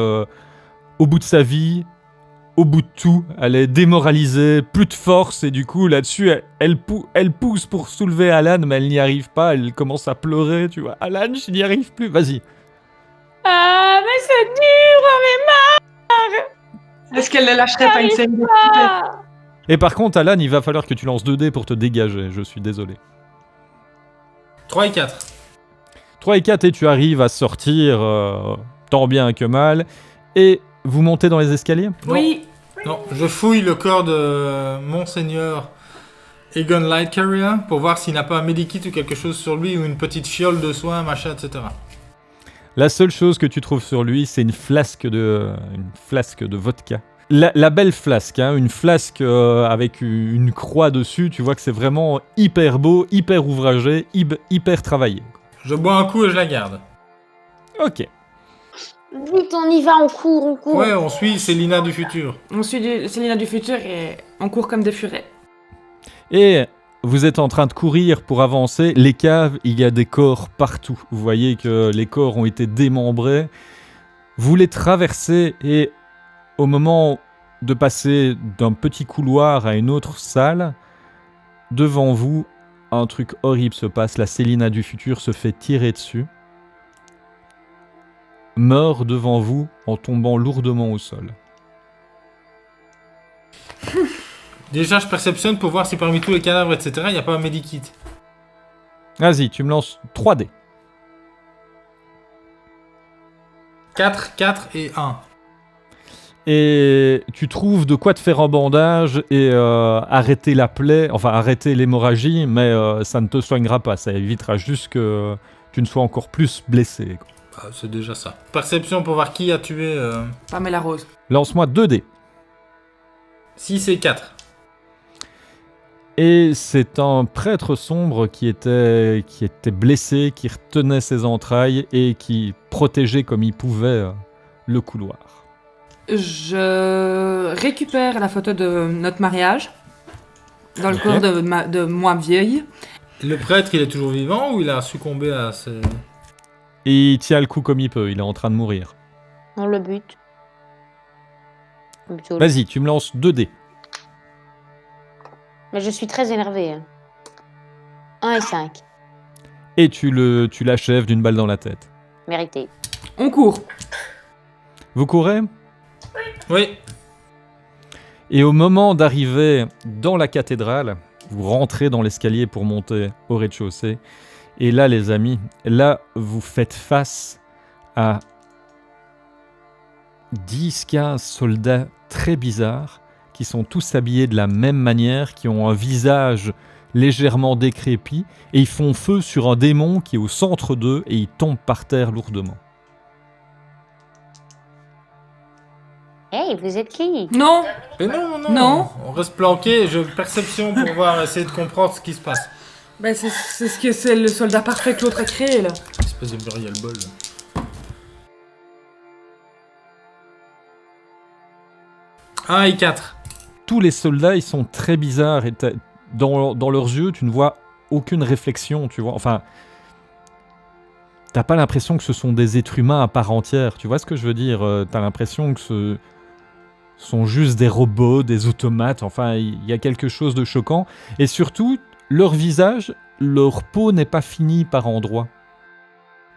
[SPEAKER 4] au bout de sa vie, au bout de tout, elle est démoralisée, plus de force. Et du coup, là-dessus, elle pousse pour soulever Alan, mais elle n'y arrive pas. Elle commence à pleurer, tu vois. Alan, je n'y arrive plus. Vas-y.
[SPEAKER 3] Ah, mais c'est dur,
[SPEAKER 2] Est-ce qu'elle ne lâcherait pas une scène de
[SPEAKER 3] ah.
[SPEAKER 4] Et par contre, Alan, il va falloir que tu lances 2 dés pour te dégager. Je suis désolé.
[SPEAKER 1] 3 et 4.
[SPEAKER 4] 3 et 4 et tu arrives à sortir tant bien que mal. Et vous montez dans les escaliers?
[SPEAKER 2] Oui.
[SPEAKER 1] Non, je fouille le corps de Monseigneur Egon Lightcarrier pour voir s'il n'a pas un medikit ou quelque chose sur lui ou une petite fiole de soins, machin, etc.
[SPEAKER 4] La seule chose que tu trouves sur lui, c'est une flasque de vodka. La belle flasque, hein, une flasque avec une croix dessus. Tu vois que c'est vraiment hyper beau, hyper ouvragé, hyper travaillé.
[SPEAKER 1] Je bois un coup et je la garde.
[SPEAKER 4] Ok.
[SPEAKER 3] Vite, on y va, on court.
[SPEAKER 1] Ouais, on suit Célina du futur.
[SPEAKER 2] On suit Célina du futur et on court comme des furets.
[SPEAKER 4] Et vous êtes en train de courir pour avancer. Les caves, il y a des corps partout. Vous voyez que les corps ont été démembrés. Vous les traversez et au moment de passer d'un petit couloir à une autre salle, devant vous, un truc horrible se passe. La Célina du futur se fait tirer dessus. Meurt devant vous en tombant lourdement au sol.
[SPEAKER 1] Déjà, je perceptionne pour voir si parmi tous les cadavres, etc., il n'y a pas un medikit.
[SPEAKER 4] Vas-y, tu me lances 3 dés.
[SPEAKER 1] 4, 4 et 1.
[SPEAKER 4] Et tu trouves de quoi te faire un bandage et arrêter la plaie, enfin arrêter l'hémorragie, mais ça ne te soignera pas, ça évitera juste que tu ne sois encore plus blessé.
[SPEAKER 1] Ah, c'est déjà ça. Perception pour voir qui a tué...
[SPEAKER 2] Pamela Rose.
[SPEAKER 4] Lance-moi 2 dés.
[SPEAKER 1] 6 et 4.
[SPEAKER 4] Et c'est un prêtre sombre qui était blessé, qui retenait ses entrailles et qui protégeait comme il pouvait le couloir.
[SPEAKER 2] Je récupère la photo de notre mariage dans le corps de moi vieille.
[SPEAKER 1] Le prêtre, il est toujours vivant ou il a succombé à ses...
[SPEAKER 4] Et il tient le coup comme il peut, il est en train de mourir.
[SPEAKER 3] On le bute.
[SPEAKER 4] Vas-y, tu me lances 2 dés.
[SPEAKER 3] Mais je suis très énervée. 1 et 5.
[SPEAKER 4] Et tu l'achèves d'une balle dans la tête.
[SPEAKER 3] Mérité.
[SPEAKER 2] On court.
[SPEAKER 4] Vous courez ?
[SPEAKER 1] Oui.
[SPEAKER 4] Et au moment d'arriver dans la cathédrale, vous rentrez dans l'escalier pour monter au rez-de-chaussée. Et là, les amis, là, vous faites face à 10-15 soldats très bizarres qui sont tous habillés de la même manière, qui ont un visage légèrement décrépit, et ils font feu sur un démon qui est au centre d'eux et il tombe par terre lourdement.
[SPEAKER 3] Hey, vous êtes qui?
[SPEAKER 2] Non.
[SPEAKER 1] Mais non.
[SPEAKER 2] Non.
[SPEAKER 1] On reste planqué, je perception pour voir, essayer de comprendre ce qui se passe.
[SPEAKER 2] Ben c'est ce que c'est le soldat parfait que l'autre a créé là.
[SPEAKER 1] Espèce de Muriel Ball. 1 et 4.
[SPEAKER 4] Tous les soldats, ils sont très bizarres et dans leurs yeux, tu ne vois aucune réflexion, tu vois. Enfin, t'as pas l'impression que ce sont des êtres humains à part entière. Tu vois ce que je veux dire? T'as l'impression que ce sont juste des robots, des automates. Enfin, il y a quelque chose de choquant. Et surtout, leur visage, leur peau n'est pas finie par endroits.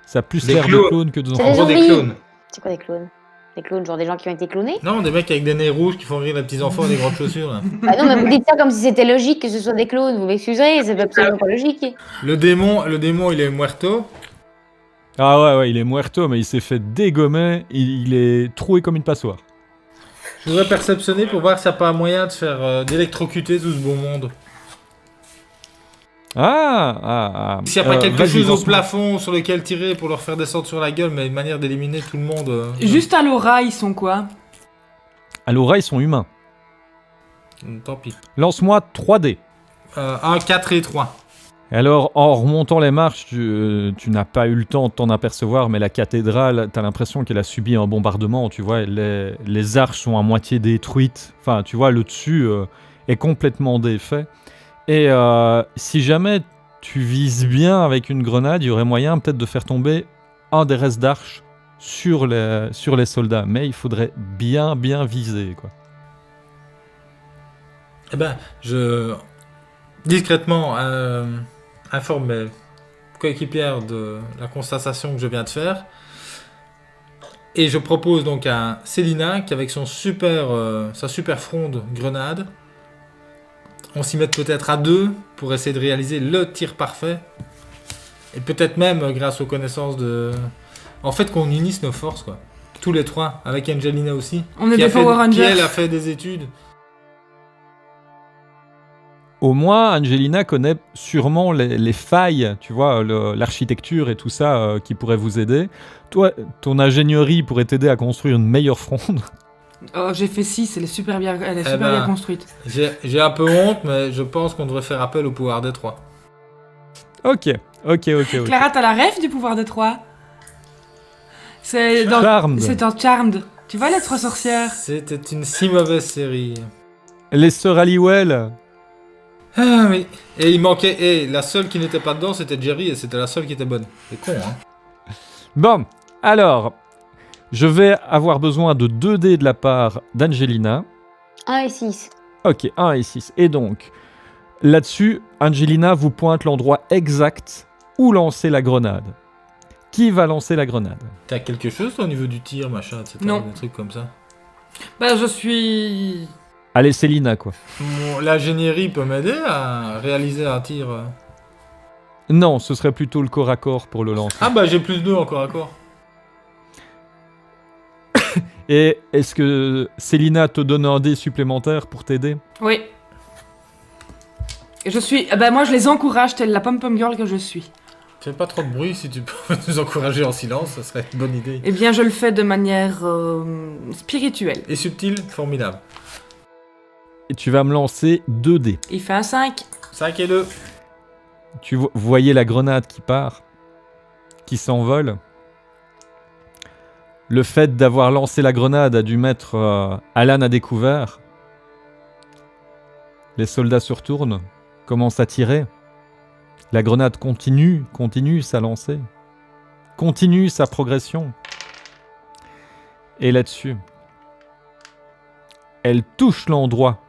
[SPEAKER 4] Ça a plus
[SPEAKER 1] Des
[SPEAKER 4] l'air de
[SPEAKER 1] clones.
[SPEAKER 4] clones que de
[SPEAKER 3] C'est
[SPEAKER 1] En
[SPEAKER 3] des
[SPEAKER 1] gros, des
[SPEAKER 3] zombies.
[SPEAKER 1] clones.
[SPEAKER 3] C'est quoi des clones? Des clones, genre des gens qui ont été clonés?
[SPEAKER 1] Non, des mecs avec des nez rouges qui font rire les petits enfants et des grandes chaussures. Là.
[SPEAKER 3] Ah non, mais vous dites ça comme si c'était logique que ce soit des clones. Vous m'excuserez, c'est absolument pas logique.
[SPEAKER 1] Le démon, il est muerto.
[SPEAKER 4] Ah ouais, il est muerto, mais il s'est fait dégommer. Il est troué comme une passoire.
[SPEAKER 1] Je voudrais perceptionner pour voir s'il n'y a pas moyen de faire d'électrocuter tout ce beau monde. S'il n'y a pas quelque
[SPEAKER 4] vas-y,
[SPEAKER 1] chose au
[SPEAKER 4] lance-moi.
[SPEAKER 1] plafond sur lequel tirer pour leur faire descendre sur la gueule, mais une manière d'éliminer tout le monde.
[SPEAKER 2] Juste à l'aura, ils sont quoi?
[SPEAKER 4] À l'aura, ils sont humains.
[SPEAKER 1] Tant pis.
[SPEAKER 4] Lance-moi 3D.
[SPEAKER 1] 1, 4 et 3.
[SPEAKER 4] Et alors, en remontant les marches, tu n'as pas eu le temps de t'en apercevoir, mais la cathédrale, t'as l'impression qu'elle a subi un bombardement, tu vois, les arches sont à moitié détruites. Enfin, tu vois, le dessus est complètement défait. Et si jamais tu vises bien avec une grenade, il y aurait moyen peut-être de faire tomber un des restes d'arches sur les soldats. Mais il faudrait bien viser, quoi.
[SPEAKER 1] Eh ben, je discrètement informe mes coéquipières de la constatation que je viens de faire. Et je propose donc à Célina qu'avec sa super fronde grenade, on s'y mette peut-être à 2 pour essayer de réaliser le tir parfait. Et peut-être même grâce aux connaissances de... En fait, qu'on unisse nos forces, quoi. Tous les 3, avec Angelina aussi.
[SPEAKER 2] On est
[SPEAKER 1] qui
[SPEAKER 2] des Power
[SPEAKER 1] qui,
[SPEAKER 2] Rangers.
[SPEAKER 1] elle, a fait des études.
[SPEAKER 4] Au moins, Angelina connaît sûrement les failles, tu vois, l'architecture et tout ça qui pourrait vous aider. Toi, ton ingénierie pourrait t'aider à construire une meilleure fronde.
[SPEAKER 2] Oh, j'ai fait 6, elle est super bien
[SPEAKER 1] ben,
[SPEAKER 2] bien construite.
[SPEAKER 1] J'ai un peu honte, mais je pense qu'on devrait faire appel au pouvoir des 3.
[SPEAKER 4] Ok.
[SPEAKER 2] Clara, t'as la rêve du pouvoir des 3? C'est dans Charmed. Tu vois les 3 sorcières?
[SPEAKER 1] C'était une si mauvaise série.
[SPEAKER 4] Les sœurs Halliwell.
[SPEAKER 1] Ah oui. Et il manquait... Et la seule qui n'était pas dedans, c'était Jerry, et c'était la seule qui était bonne. C'est con, hein.
[SPEAKER 4] Bon, alors, je vais avoir besoin de 2 dés de la part d'Angelina.
[SPEAKER 3] 1 et 6.
[SPEAKER 4] Ok, 1 et 6. Et donc, là-dessus, Angelina vous pointe l'endroit exact où lancer la grenade. Qui va lancer la grenade?
[SPEAKER 1] T'as quelque chose toi, au niveau du tir, machin, etc.
[SPEAKER 2] Non.
[SPEAKER 1] Des trucs comme ça.
[SPEAKER 2] Bah, je suis...
[SPEAKER 4] Allez, Célina, quoi.
[SPEAKER 1] L'ingénierie peut m'aider à réaliser un tir.
[SPEAKER 4] Non, ce serait plutôt le corps à corps pour le lancer.
[SPEAKER 1] Ah bah j'ai plus 2 encore à corps.
[SPEAKER 4] Et est-ce que Célina te donne un dé supplémentaire pour t'aider?
[SPEAKER 2] Oui. Et je suis... Bah, moi, je les encourage, telle la pom-pom girl que je suis.
[SPEAKER 1] Fais pas trop de bruit, si tu peux nous encourager en silence, ça serait une bonne idée.
[SPEAKER 2] Eh bien, je le fais de manière spirituelle.
[SPEAKER 1] Et subtil, formidable.
[SPEAKER 4] Et tu vas me lancer 2 dés.
[SPEAKER 2] Il fait un 5.
[SPEAKER 1] 5 et 2.
[SPEAKER 4] Vous voyez la grenade qui part, qui s'envole. Le fait d'avoir lancé la grenade a dû mettre Alan à découvert. Les soldats se retournent, commencent à tirer. La grenade continue sa lancée. Continue sa progression. Et là-dessus, elle touche l'endroit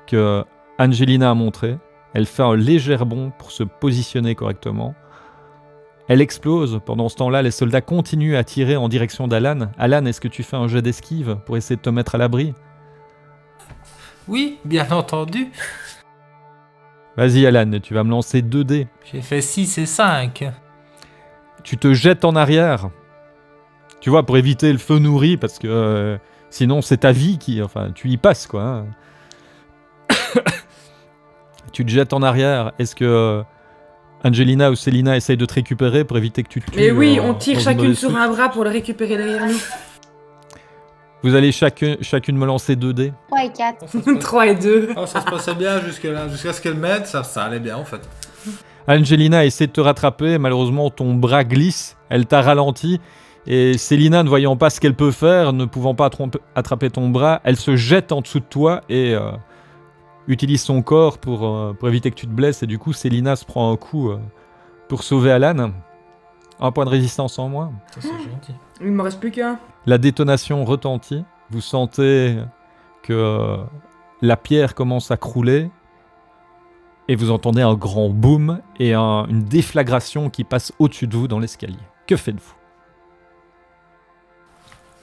[SPEAKER 4] que Angelina a montré. Elle fait un léger bond pour se positionner correctement. Elle explose. Pendant ce temps-là, les soldats continuent à tirer en direction d'Alan. Alan, est-ce que tu fais un jet d'esquive pour essayer de te mettre à l'abri?
[SPEAKER 1] Oui, bien entendu.
[SPEAKER 4] Vas-y Alan, tu vas me lancer 2 dés.
[SPEAKER 1] J'ai fait 6 et 5.
[SPEAKER 4] Tu te jettes en arrière. Tu vois, pour éviter le feu nourri, parce que sinon c'est ta vie qui... Enfin, tu y passes, quoi. Hein. Tu te jettes en arrière. Est-ce que Angelina ou Célina essayent de te récupérer pour éviter que tu te tues?
[SPEAKER 2] Mais oui, on tire
[SPEAKER 4] dans une
[SPEAKER 2] chacune
[SPEAKER 4] mauvaise
[SPEAKER 2] sur
[SPEAKER 4] chute?
[SPEAKER 2] un bras pour le récupérer derrière nous.
[SPEAKER 4] Vous allez chacune me lancer 2 dés.
[SPEAKER 3] 3 et 4.
[SPEAKER 2] 3 et 2.
[SPEAKER 1] Oh, ça se passait bien jusque-là, jusqu'à ce qu'elle m'aide, ça allait bien en fait.
[SPEAKER 4] Angelina essaie de te rattraper, malheureusement ton bras glisse, elle t'a ralenti Et Célina, ne voyant pas ce qu'elle peut faire, ne pouvant pas attraper ton bras, elle se jette en dessous de toi et utilise son corps pour éviter que tu te blesses. Et du coup, Célina se prend un coup pour sauver Alan. Un point de résistance en moins.
[SPEAKER 1] Ça, c'est gentil.
[SPEAKER 2] Il me reste plus qu'un.
[SPEAKER 4] La détonation retentit. Vous sentez que la pierre commence à crouler. Et vous entendez un grand boom et une déflagration qui passe au-dessus de vous dans l'escalier. Que faites-vous ?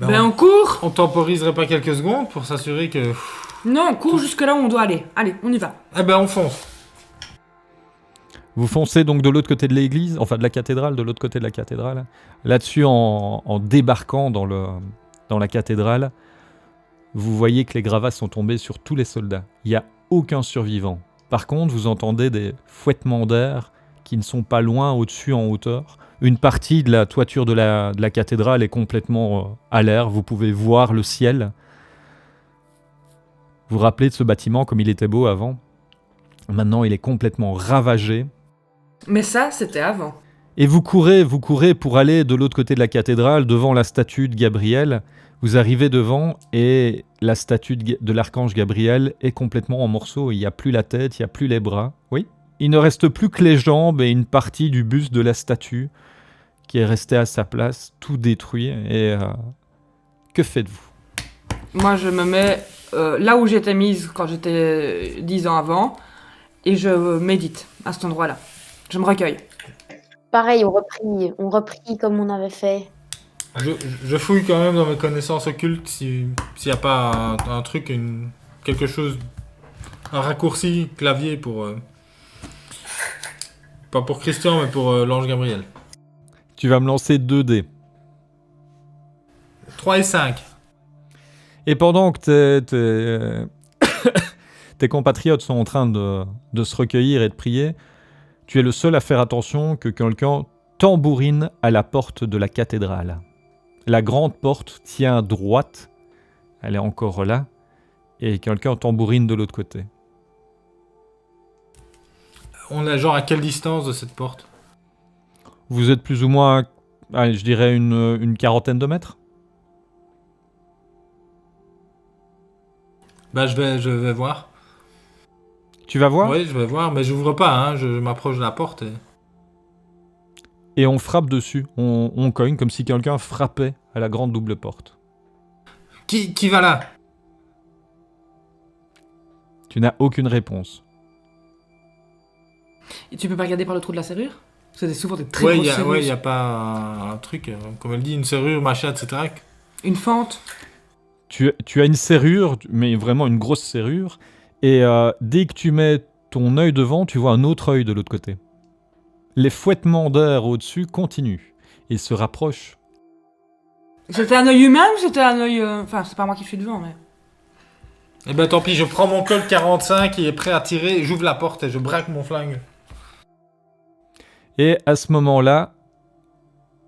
[SPEAKER 2] Ben on court.
[SPEAKER 1] On temporiserait pas quelques secondes pour s'assurer que...
[SPEAKER 2] Non, on court jusque là où on doit aller. Allez, on y va.
[SPEAKER 1] Eh ben on fonce.
[SPEAKER 4] Vous foncez donc de l'autre côté de l'église, enfin de la cathédrale, de l'autre côté de la cathédrale. Là-dessus, en débarquant dans la cathédrale, vous voyez que les gravats sont tombés sur tous les soldats. Il n'y a aucun survivant. Par contre, vous entendez des fouettements d'air qui ne sont pas loin au-dessus en hauteur. Une partie de la toiture de la cathédrale est complètement à l'air. Vous pouvez voir le ciel. Vous vous rappelez de ce bâtiment comme il était beau avant. Maintenant, il est complètement ravagé.
[SPEAKER 2] Mais ça, c'était avant.
[SPEAKER 4] Et vous courez pour aller de l'autre côté de la cathédrale, devant la statue de Gabriel. Vous arrivez devant et la statue de l'archange Gabriel est complètement en morceaux. Il n'y a plus la tête, il n'y a plus les bras. Oui. Il ne reste plus que les jambes et une partie du buste de la statue qui est restée à sa place, tout détruit. Et que faites-vous ?
[SPEAKER 2] Moi, je me mets là où j'étais mise quand j'étais 10 ans avant et je médite à cet endroit-là. Je me recueille.
[SPEAKER 3] Pareil, on reprie comme on avait fait.
[SPEAKER 1] Je fouille quand même dans mes connaissances occultes s'il n'y a pas un truc, quelque chose, un raccourci clavier pour... pas pour Christian, mais pour l'ange Gabriel.
[SPEAKER 4] Tu vas me lancer 2 dés.
[SPEAKER 1] 3 et 5.
[SPEAKER 4] Et pendant que tes compatriotes sont en train de se recueillir et de prier, tu es le seul à faire attention que quelqu'un tambourine à la porte de la cathédrale. La grande porte tient droite, elle est encore là, et quelqu'un tambourine de l'autre côté.
[SPEAKER 1] On est genre à quelle distance de cette porte ?
[SPEAKER 4] Vous êtes plus ou moins, allez, je dirais une quarantaine de mètres.
[SPEAKER 1] Bah je vais voir.
[SPEAKER 4] Tu vas voir ?
[SPEAKER 1] Oui, je vais voir, mais j'ouvre pas, hein, je m'approche de la porte.
[SPEAKER 4] Et on frappe dessus, on cogne comme si quelqu'un frappait à la grande double porte.
[SPEAKER 1] Qui va là ?
[SPEAKER 4] Tu n'as aucune réponse.
[SPEAKER 2] Et tu peux pas regarder par le trou de la serrure ? C'était souvent des très
[SPEAKER 1] Ouais,
[SPEAKER 2] grosses serrures.
[SPEAKER 1] il y a pas un truc, comme elle dit, une serrure, machin, etc.
[SPEAKER 2] Une fente.
[SPEAKER 4] Tu as une serrure, mais vraiment une grosse serrure, et dès que tu mets ton œil devant, tu vois un autre œil de l'autre côté. Les fouettements d'air au-dessus continuent et se rapprochent.
[SPEAKER 2] C'était un œil humain ou c'était un œil... Enfin, c'est pas moi qui suis devant, mais...
[SPEAKER 1] Eh ben tant pis, je prends mon Colt 45 qui est prêt à tirer, j'ouvre la porte et je braque mon flingue.
[SPEAKER 4] Et à ce moment-là,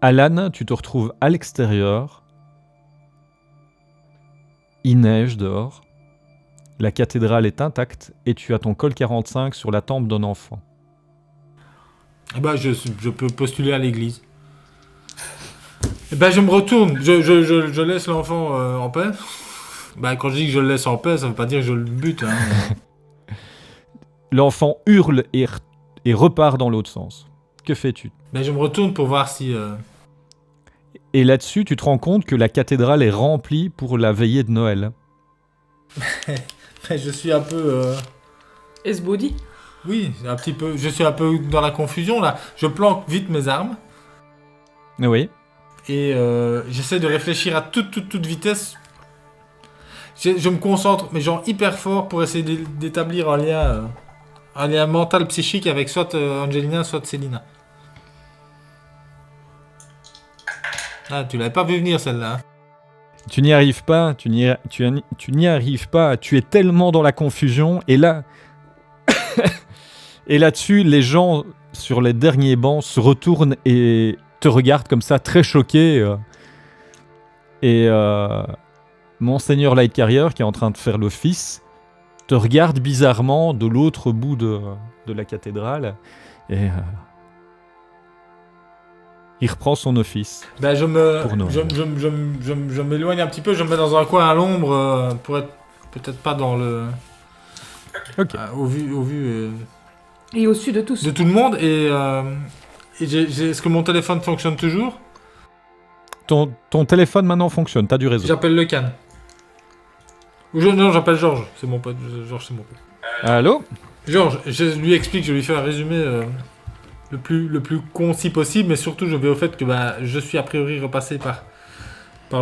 [SPEAKER 4] Alan, tu te retrouves à l'extérieur. Il neige dehors. La cathédrale est intacte et tu as ton Colt 45 sur la tempe d'un enfant.
[SPEAKER 1] Eh ben je peux postuler à l'église. Eh ben je me retourne, je laisse l'enfant en paix. Bah quand je dis que je le laisse en paix, ça veut pas dire que je le bute. Hein.
[SPEAKER 4] L'enfant hurle et repart dans l'autre sens. Que fais-tu ?
[SPEAKER 1] Ben je me retourne pour voir si...
[SPEAKER 4] Et là-dessus, tu te rends compte que la cathédrale est remplie pour la veillée de Noël.
[SPEAKER 1] Je suis un peu...
[SPEAKER 2] Esbody.
[SPEAKER 1] Oui, un petit peu. Je suis un peu dans la confusion là. Je planque vite mes armes
[SPEAKER 4] Oui.
[SPEAKER 1] et j'essaie de réfléchir à toute vitesse. Je me concentre, mais genre hyper fort pour essayer d'établir un lien mental psychique avec soit Angelina, soit Célina. Ah, tu l'avais pas vu venir celle-là. Hein.
[SPEAKER 4] Tu n'y arrives pas, tu n'y arrives pas, tu es tellement dans la confusion, et là... et là-dessus, les gens sur les derniers bancs se retournent et te regardent comme ça, très choqués. Et Monseigneur Lightcarrier, qui est en train de faire l'office, te regarde bizarrement de l'autre bout de la cathédrale, et Il reprend son office.
[SPEAKER 1] Ben
[SPEAKER 4] Pour Noël.
[SPEAKER 1] je m'éloigne un petit peu, je me mets dans un coin à l'ombre pour être peut-être pas dans le...
[SPEAKER 4] Ok.
[SPEAKER 1] au vu
[SPEAKER 2] Et au sud de tous.
[SPEAKER 1] de tout le monde. Et est-ce que mon téléphone fonctionne toujours?
[SPEAKER 4] Ton téléphone maintenant fonctionne, t'as du réseau.
[SPEAKER 1] J'appelle le can. Non, j'appelle Georges, c'est mon pote. Georges, c'est mon pote.
[SPEAKER 4] Allô?
[SPEAKER 1] Georges, je lui explique, je lui fais un résumé le plus concis possible, mais surtout je vais au fait que je suis a priori repassé par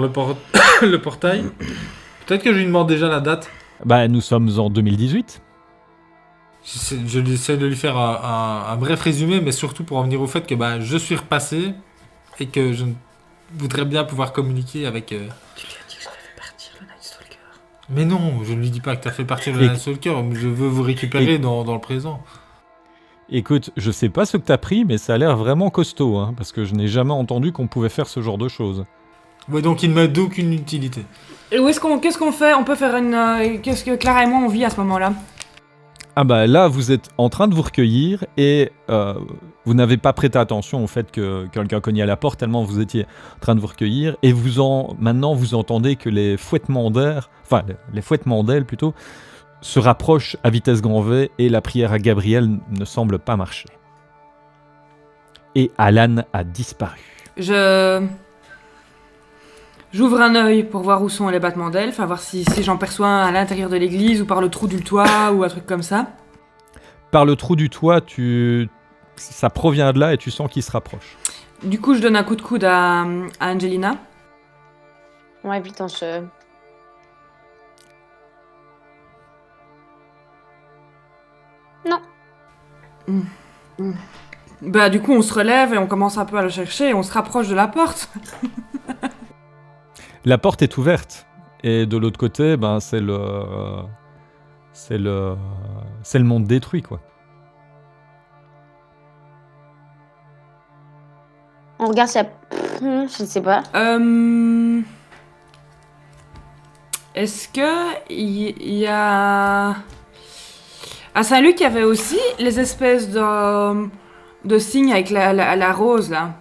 [SPEAKER 1] le portail. Peut-être que je lui demande déjà la date.
[SPEAKER 4] Bah, nous sommes en 2018.
[SPEAKER 1] Je lui essaie de lui faire un bref résumé, mais surtout pour en venir au fait que je suis repassé et que je voudrais bien pouvoir communiquer avec...
[SPEAKER 2] Tu lui as dit que j'avais fait partir le Night Stalker.
[SPEAKER 1] Mais non, je ne lui dis pas que tu as fait partir le
[SPEAKER 4] Et-
[SPEAKER 1] Night Stalker, je veux vous récupérer dans le présent.
[SPEAKER 4] Écoute, je sais pas ce que t'as pris, mais ça a l'air vraiment costaud, hein, parce que je n'ai jamais entendu qu'on pouvait faire ce genre de choses.
[SPEAKER 1] Ouais, donc il ne m'a d'aucune utilité.
[SPEAKER 2] Et qu'est-ce qu'on fait? On peut faire une... qu'est-ce que Clara et moi on vit à ce moment-là?
[SPEAKER 4] Ah bah là, vous êtes en train de vous recueillir et vous n'avez pas prêté attention au fait que quelqu'un cognait à la porte tellement vous étiez en train de vous recueillir et maintenant vous entendez que les fouettements d'air, enfin les fouettements d'ailes plutôt, se rapprochent à vitesse grand V et la prière à Gabriel ne semble pas marcher. Et Alan a disparu.
[SPEAKER 2] J'ouvre un œil pour voir où sont les battements d'elfes, à voir si j'en perçois un à l'intérieur de l'église ou par le trou du toit ou un truc comme ça.
[SPEAKER 4] Par le trou du toit, ça provient de là et tu sens qu'il se rapproche.
[SPEAKER 2] Du coup, je donne un coup de coude à Angelina.
[SPEAKER 3] Ouais, putain, Non.
[SPEAKER 2] Bah, du coup, on se relève et on commence un peu à le chercher et on se rapproche de la porte.
[SPEAKER 4] La porte est ouverte et de l'autre côté, c'est le monde détruit quoi.
[SPEAKER 3] On regarde si y a... Je ne sais pas.
[SPEAKER 2] Est-ce que il y a... À Saint-Luc, il y avait aussi les espèces de signes avec la rose, là.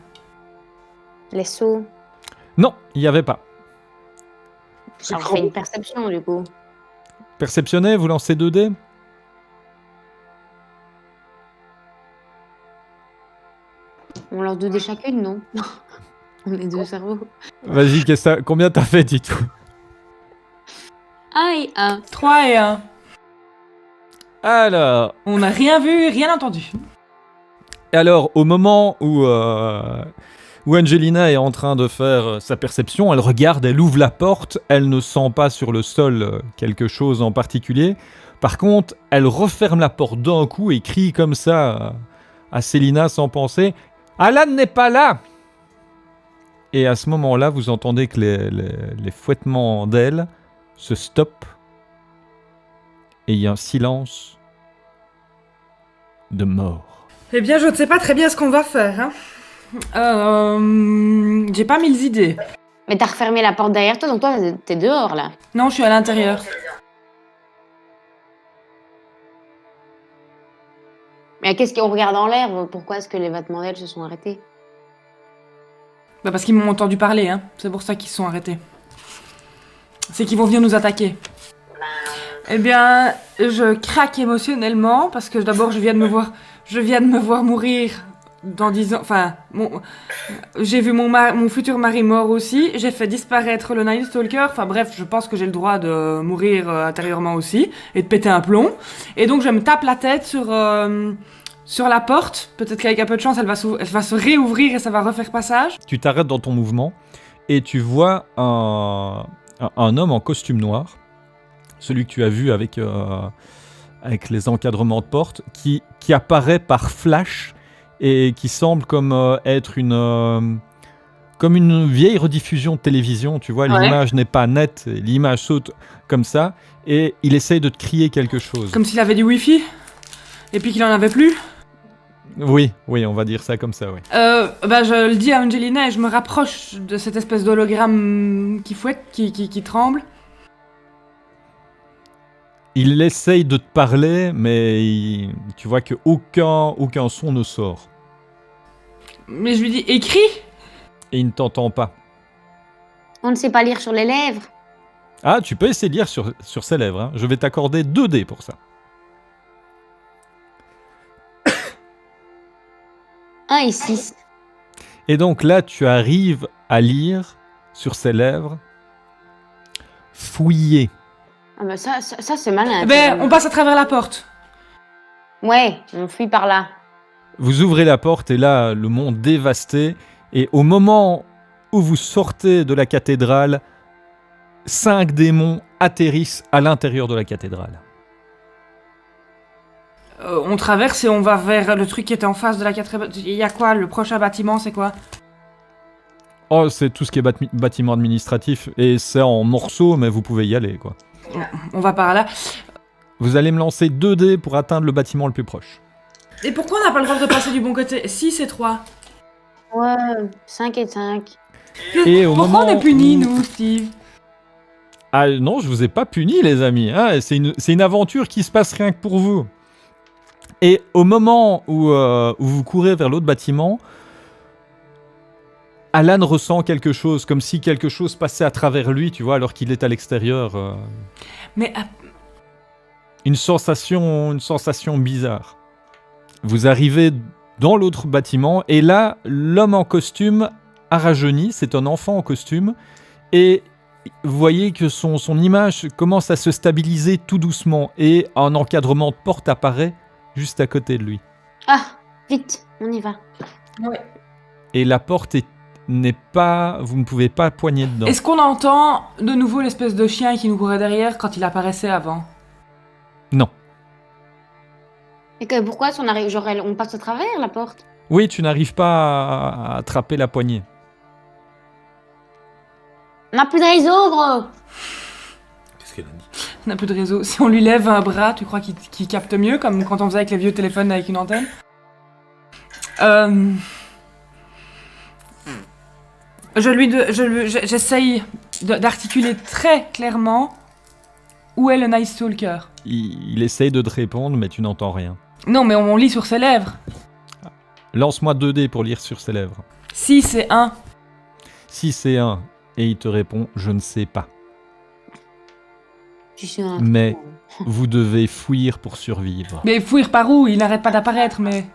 [SPEAKER 3] Les sauts.
[SPEAKER 4] Non, il n'y avait pas.
[SPEAKER 3] Ça en fait une perception, du coup.
[SPEAKER 4] Perceptionnez, vous lancez 2 dés.
[SPEAKER 3] On lance 2 dés chacune, non? On est 2 cerveaux.
[SPEAKER 4] Vas-y, combien t'as fait, dis-tout?
[SPEAKER 3] 1 et 1.
[SPEAKER 2] 3 et 1.
[SPEAKER 4] Alors,
[SPEAKER 2] On n'a rien vu, rien entendu.
[SPEAKER 4] au moment où Angelina est en train de faire sa perception, elle regarde, elle ouvre la porte, elle ne sent pas sur le sol quelque chose en particulier. Par contre, elle referme la porte d'un coup et crie comme ça à Célina sans penser « Alan n'est pas là !» Et à ce moment-là, vous entendez que les fouettements d'ailes se stoppent et il y a un silence de mort.
[SPEAKER 2] Eh bien, je ne sais pas très bien ce qu'on va faire, hein. J'ai pas mille idées.
[SPEAKER 3] Mais t'as refermé la porte derrière toi, donc toi, t'es dehors, là.
[SPEAKER 2] Non, je suis à l'intérieur.
[SPEAKER 3] Mais qu'est-ce qu'on regarde en l'air? Pourquoi est-ce que les battements d'ailes se sont arrêtés?
[SPEAKER 2] Bah parce qu'ils m'ont entendu parler, hein. C'est pour ça qu'ils se sont arrêtés. C'est qu'ils vont venir nous attaquer. Eh bien, je craque émotionnellement parce que d'abord je viens de me voir mourir dans 10 ans. Enfin, j'ai vu mon futur mari mort aussi. J'ai fait disparaître le Night Stalker. Enfin bref, je pense que j'ai le droit de mourir intérieurement aussi et de péter un plomb. Et donc je me tape la tête sur la porte. Peut-être qu'avec un peu de chance, elle va se réouvrir et ça va refaire passage.
[SPEAKER 4] Tu t'arrêtes dans ton mouvement et tu vois un homme en costume noir, celui que tu as vu avec les encadrements de porte, qui apparaît par flash et qui semble comme être comme une vieille rediffusion de télévision. Tu vois,
[SPEAKER 2] Ouais.
[SPEAKER 4] l'image n'est pas nette, l'image saute comme ça et il essaye de te crier quelque chose.
[SPEAKER 2] Comme s'il avait du wifi. Et puis qu'il en avait plus.
[SPEAKER 4] Oui, on va dire ça comme ça, oui.
[SPEAKER 2] Bah je le dis à Angelina et je me rapproche de cette espèce d'hologramme qui fouette, qui tremble.
[SPEAKER 4] Il essaye de te parler, mais tu vois que aucun son ne sort.
[SPEAKER 2] Mais je lui dis, écris.
[SPEAKER 4] Et il ne t'entend pas.
[SPEAKER 3] On ne sait pas lire sur les lèvres.
[SPEAKER 4] Ah, tu peux essayer de lire sur ses lèvres. Hein. Je vais t'accorder 2 dés pour ça.
[SPEAKER 3] 1 et 6.
[SPEAKER 4] Et donc là, tu arrives à lire sur ses lèvres fouiller.
[SPEAKER 3] Ah bah ça c'est malin.
[SPEAKER 2] Ben, on passe à travers la porte.
[SPEAKER 3] Ouais, on fuit par là.
[SPEAKER 4] Vous ouvrez la porte et là, le monde dévasté. Et au moment où vous sortez de la cathédrale, 5 démons atterrissent à l'intérieur de la cathédrale.
[SPEAKER 2] On traverse et on va vers le truc qui était en face de la cathédrale. Il y a quoi? Le prochain bâtiment, c'est quoi?
[SPEAKER 4] Oh, c'est tout ce qui est bâtiment administratif. Et c'est en morceaux, mais vous pouvez y aller, quoi.
[SPEAKER 2] On va par là.
[SPEAKER 4] Vous allez me lancer 2 dés pour atteindre le bâtiment le plus proche.
[SPEAKER 2] Et pourquoi on n'a pas le droit de passer du bon côté? 6 et 3.
[SPEAKER 3] Ouais, 5 et 5.
[SPEAKER 4] Et au
[SPEAKER 2] Pourquoi
[SPEAKER 4] moment
[SPEAKER 2] on est punis,
[SPEAKER 4] où-
[SPEAKER 2] nous, Steve?
[SPEAKER 4] Ah non, je vous ai pas puni, les amis. Hein. C'est une aventure qui se passe rien que pour vous. Et au moment où vous courez vers l'autre bâtiment, Alan ressent quelque chose, comme si quelque chose passait à travers lui, tu vois, alors qu'il est à l'extérieur.
[SPEAKER 2] Mais
[SPEAKER 4] Une sensation bizarre. Vous arrivez dans l'autre bâtiment, et là, l'homme en costume a rajeuni, c'est un enfant en costume, et vous voyez que son image commence à se stabiliser tout doucement, et un encadrement de porte apparaît juste à côté de lui.
[SPEAKER 3] Ah, vite, on y va.
[SPEAKER 4] Et la porte n'est pas... Vous ne pouvez pas poigner dedans.
[SPEAKER 2] est-ce qu'on entend de nouveau l'espèce de chien qui nous courait derrière quand il apparaissait avant?
[SPEAKER 4] Non.
[SPEAKER 3] Et que pourquoi si on arrive, genre on passe à travers la porte?
[SPEAKER 4] Oui, tu n'arrives pas à attraper la poignée.
[SPEAKER 3] On n'a plus de réseau, gros.
[SPEAKER 1] Qu'est-ce qu'elle a dit?
[SPEAKER 2] On n'a plus de réseau. Si on lui lève un bras, tu crois qu'il capte mieux, comme quand on faisait avec les vieux téléphones avec une antenne? J'essaye d'articuler très clairement où est le Night Stalker.
[SPEAKER 4] Il essaye de te répondre, mais tu n'entends rien.
[SPEAKER 2] Non, mais on lit sur ses lèvres.
[SPEAKER 4] Lance-moi 2 dés pour lire sur ses lèvres.
[SPEAKER 2] 6 et 1.
[SPEAKER 4] 6 et 1, et il te répond « Je ne sais pas
[SPEAKER 3] Je suis un... ».
[SPEAKER 4] Mais vous devez fuir pour survivre.
[SPEAKER 2] Mais fuir par où? Il n'arrête pas d'apparaître, mais...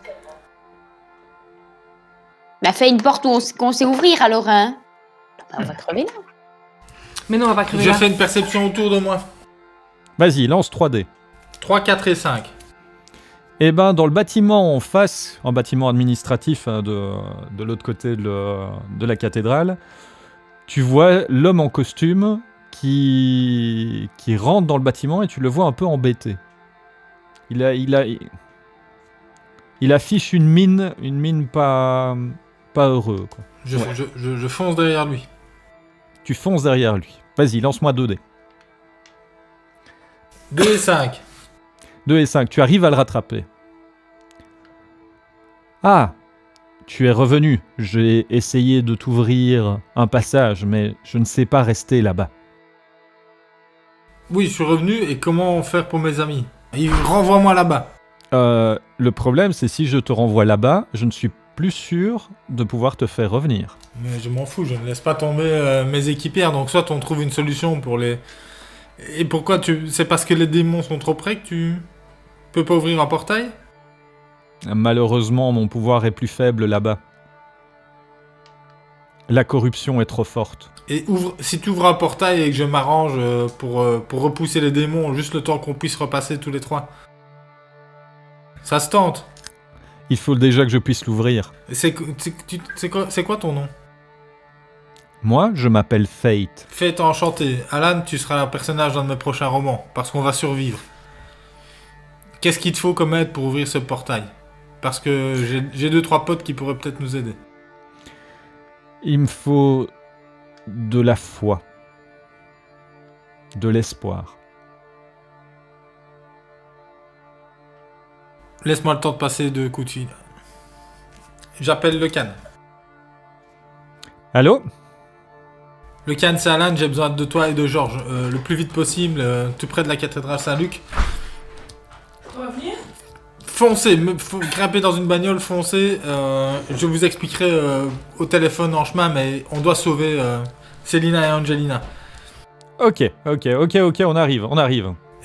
[SPEAKER 3] Bah fais une porte qu'on sait ouvrir alors, hein. Bah, on va crever là.
[SPEAKER 2] Mais non, on va pas crever
[SPEAKER 1] Je
[SPEAKER 2] là.
[SPEAKER 1] fais une perception autour de moi.
[SPEAKER 4] Vas-y, lance 3 dés.
[SPEAKER 1] 3, 4 et 5.
[SPEAKER 4] Eh ben, dans le bâtiment en face, un bâtiment administratif hein, de l'autre côté de la cathédrale, tu vois l'homme en costume qui rentre dans le bâtiment et tu le vois un peu embêté. Il affiche une mine pas heureux. Quoi.
[SPEAKER 1] Je fonce derrière lui.
[SPEAKER 4] Tu fonces derrière lui. Vas-y, lance-moi 2 dés.
[SPEAKER 1] 2 et 5.
[SPEAKER 4] 2 et 5, tu arrives à le rattraper. Ah, tu es revenu. J'ai essayé de t'ouvrir un passage, mais je ne sais pas rester là-bas.
[SPEAKER 1] Oui, je suis revenu et comment faire pour mes amis? Renvoie-moi là-bas.
[SPEAKER 4] Le problème, c'est si je te renvoie là-bas, je ne suis plus sûr de pouvoir te faire revenir.
[SPEAKER 1] Mais je m'en fous, je ne laisse pas tomber mes équipières. Donc soit on trouve une solution pour les... Et pourquoi c'est parce que les démons sont trop près que tu peux pas ouvrir un portail?
[SPEAKER 4] Malheureusement, mon pouvoir est plus faible là-bas. La corruption est trop forte.
[SPEAKER 1] Et si tu ouvres un portail et que je m'arrange pour repousser les démons, juste le temps qu'on puisse repasser tous les 3. Ça se tente.
[SPEAKER 4] Il faut déjà que je puisse l'ouvrir.
[SPEAKER 1] C'est quoi ton nom?
[SPEAKER 4] Moi, je m'appelle Fate.
[SPEAKER 1] Fate enchanté. Alan, tu seras un personnage dans de mes prochains romans, parce qu'on va survivre. Qu'est-ce qu'il te faut comme aide pour ouvrir ce portail? Parce que j'ai 2-3 potes qui pourraient peut-être nous aider.
[SPEAKER 4] Il me faut de la foi. De l'espoir.
[SPEAKER 1] Laisse-moi le temps de passer 2 coups de fil. J'appelle le Can.
[SPEAKER 4] Allô?
[SPEAKER 1] Le Can, c'est Alan, j'ai besoin de toi et de Georges. Le plus vite possible, tout près de la cathédrale Saint-Luc.
[SPEAKER 2] On va venir?
[SPEAKER 1] Foncez, grimpez dans une bagnole, foncez. Je vous expliquerai au téléphone en chemin, mais on doit sauver Célina et Angelina.
[SPEAKER 4] Ok, on arrive.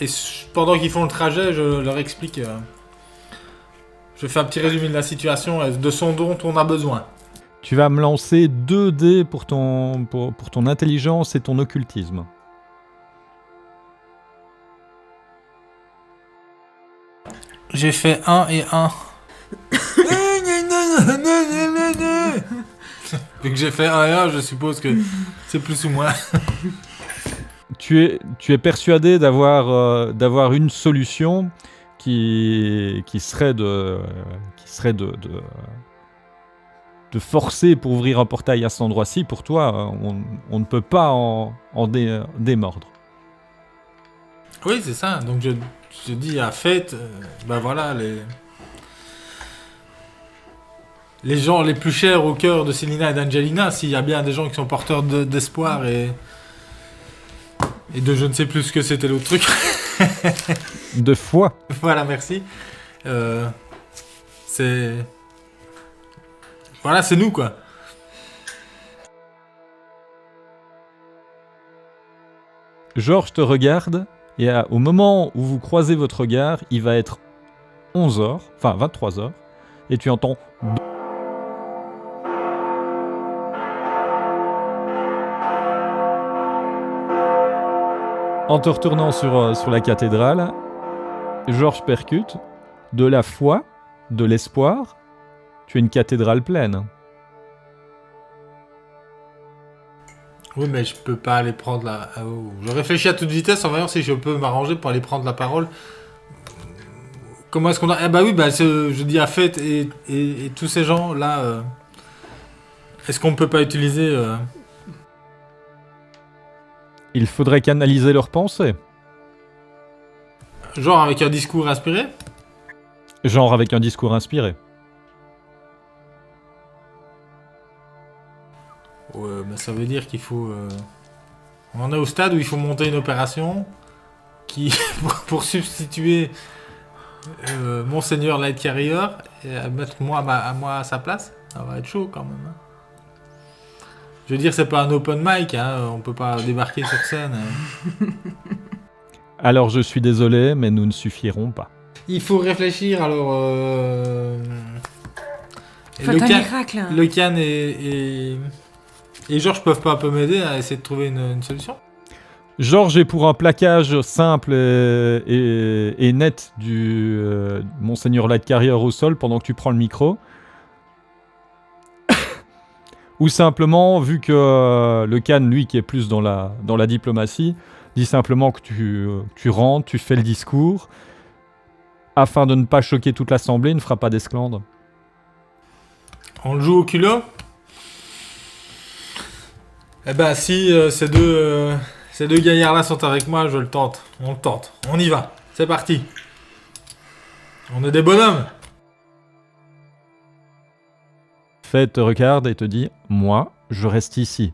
[SPEAKER 1] Et pendant qu'ils font le trajet, je leur explique. Je fais un petit résumé de la situation et de ce dont on a besoin.
[SPEAKER 4] Tu vas me lancer 2 dés pour ton intelligence et ton occultisme.
[SPEAKER 1] J'ai fait 1 et 1. Vu que j'ai fait 1 et 1, je suppose que c'est plus ou moins.
[SPEAKER 4] Tu es persuadé d'avoir une solution qui serait de forcer pour ouvrir un portail à cet endroit-ci. Pour toi, on ne peut pas en démordre.
[SPEAKER 1] Oui, c'est ça. Donc je dis à Fête, ben voilà, les gens les plus chers au cœur de Célina et d'Angelina, s'il y a bien des gens qui sont porteurs d'espoir et de je ne sais plus ce que c'était l'autre truc.
[SPEAKER 4] De foi.
[SPEAKER 1] Voilà, merci. C'est... Voilà, c'est nous, quoi.
[SPEAKER 4] Georges te regarde, et au moment où vous croisez votre regard, il va être 11h, enfin 23h, et tu entends... En te retournant sur la cathédrale, Georges percute de la foi, de l'espoir. Tu as une cathédrale pleine.
[SPEAKER 1] Oui, mais je peux pas aller prendre la... Je réfléchis à toute vitesse en voyant si je peux m'arranger pour aller prendre la parole. Comment est-ce qu'on a... bah oui, je dis à Fête et tous ces gens-là... Est-ce qu'on peut pas utiliser...
[SPEAKER 4] Il faudrait canaliser leurs pensées.
[SPEAKER 1] Genre avec un discours inspiré?
[SPEAKER 4] Genre avec un discours inspiré.
[SPEAKER 1] Ouais, mais ça veut dire qu'il faut... On en est au stade où il faut monter une opération qui pour substituer Monseigneur Light Carrier et mettre moi à sa place. Ça va être chaud quand même. Hein. Je veux dire, c'est pas un open mic, hein, on peut pas débarquer sur scène.
[SPEAKER 4] Alors je suis désolé, mais nous ne suffirons pas.
[SPEAKER 1] Il faut réfléchir, alors...
[SPEAKER 2] Faites un miracle.
[SPEAKER 1] Le Can et Georges peuvent pas un peu m'aider à essayer de trouver une solution?
[SPEAKER 4] Georges est pour un plaquage simple et net du Monseigneur Light Carrier au sol pendant que tu prends le micro. Ou simplement, vu que le Can, lui, qui est plus dans la diplomatie, dit simplement que tu rentres, tu fais le discours, afin de ne pas choquer toute l'assemblée, ne fera pas d'esclandre.
[SPEAKER 2] On
[SPEAKER 1] le joue au culot? Eh ben, si ces deux gaillards-là sont avec moi, je le tente. On le tente. On y va. C'est parti. On est des bonhommes.
[SPEAKER 4] Fête te regarde et te dit « Moi, je reste ici. »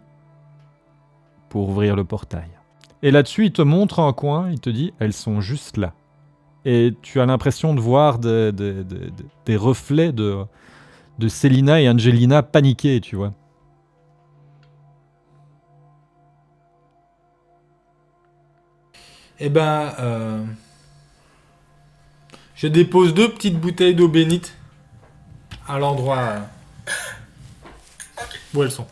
[SPEAKER 4] Pour ouvrir le portail. Et là-dessus, il te montre un coin, il te dit « Elles sont juste là. » Et tu as l'impression de voir des reflets de Célina et Angelina paniqués, tu vois.
[SPEAKER 1] Eh ben, je dépose 2 petites bouteilles d'eau bénite à l'endroit où elles sont.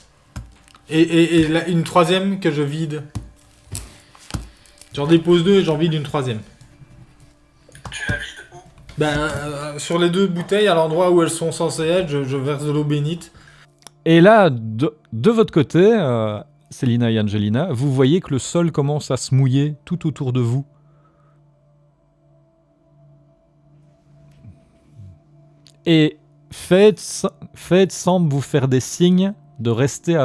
[SPEAKER 1] Et là, une 3e que je vide. J'en dépose 2 et j'en vide une 3e.
[SPEAKER 6] Tu la vides où?
[SPEAKER 1] Ben, sur les 2 bouteilles, à l'endroit où elles sont censées être, je verse de l'eau bénite.
[SPEAKER 4] Et là, de votre côté, Célina et Angelina, vous voyez que le sol commence à se mouiller tout autour de vous. Et Fête semble vous faire des signes de rester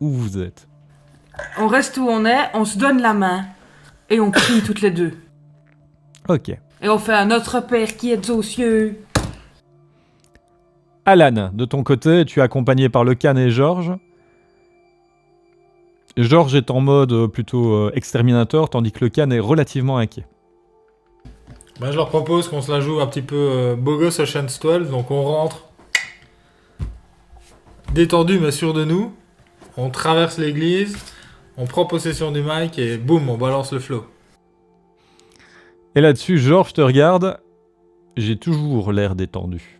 [SPEAKER 4] où vous êtes.
[SPEAKER 2] On reste où on est, on se donne la main et on prie toutes les 2.
[SPEAKER 4] Ok.
[SPEAKER 2] Et on fait un Notre Père qui est aux cieux.
[SPEAKER 4] Alan, de ton côté, tu es accompagné par le Can et Georges. Georges est en mode plutôt exterminateur, tandis que le Can est relativement inquiet.
[SPEAKER 1] Ben, je leur propose qu'on se la joue un petit peu beau gosse Ocean's 12, donc on rentre détendu mais sûr de nous, on traverse l'église, on prend possession du mic et boum, on balance le flow.
[SPEAKER 4] Et là-dessus, Georges te regarde. J'ai toujours l'air détendu.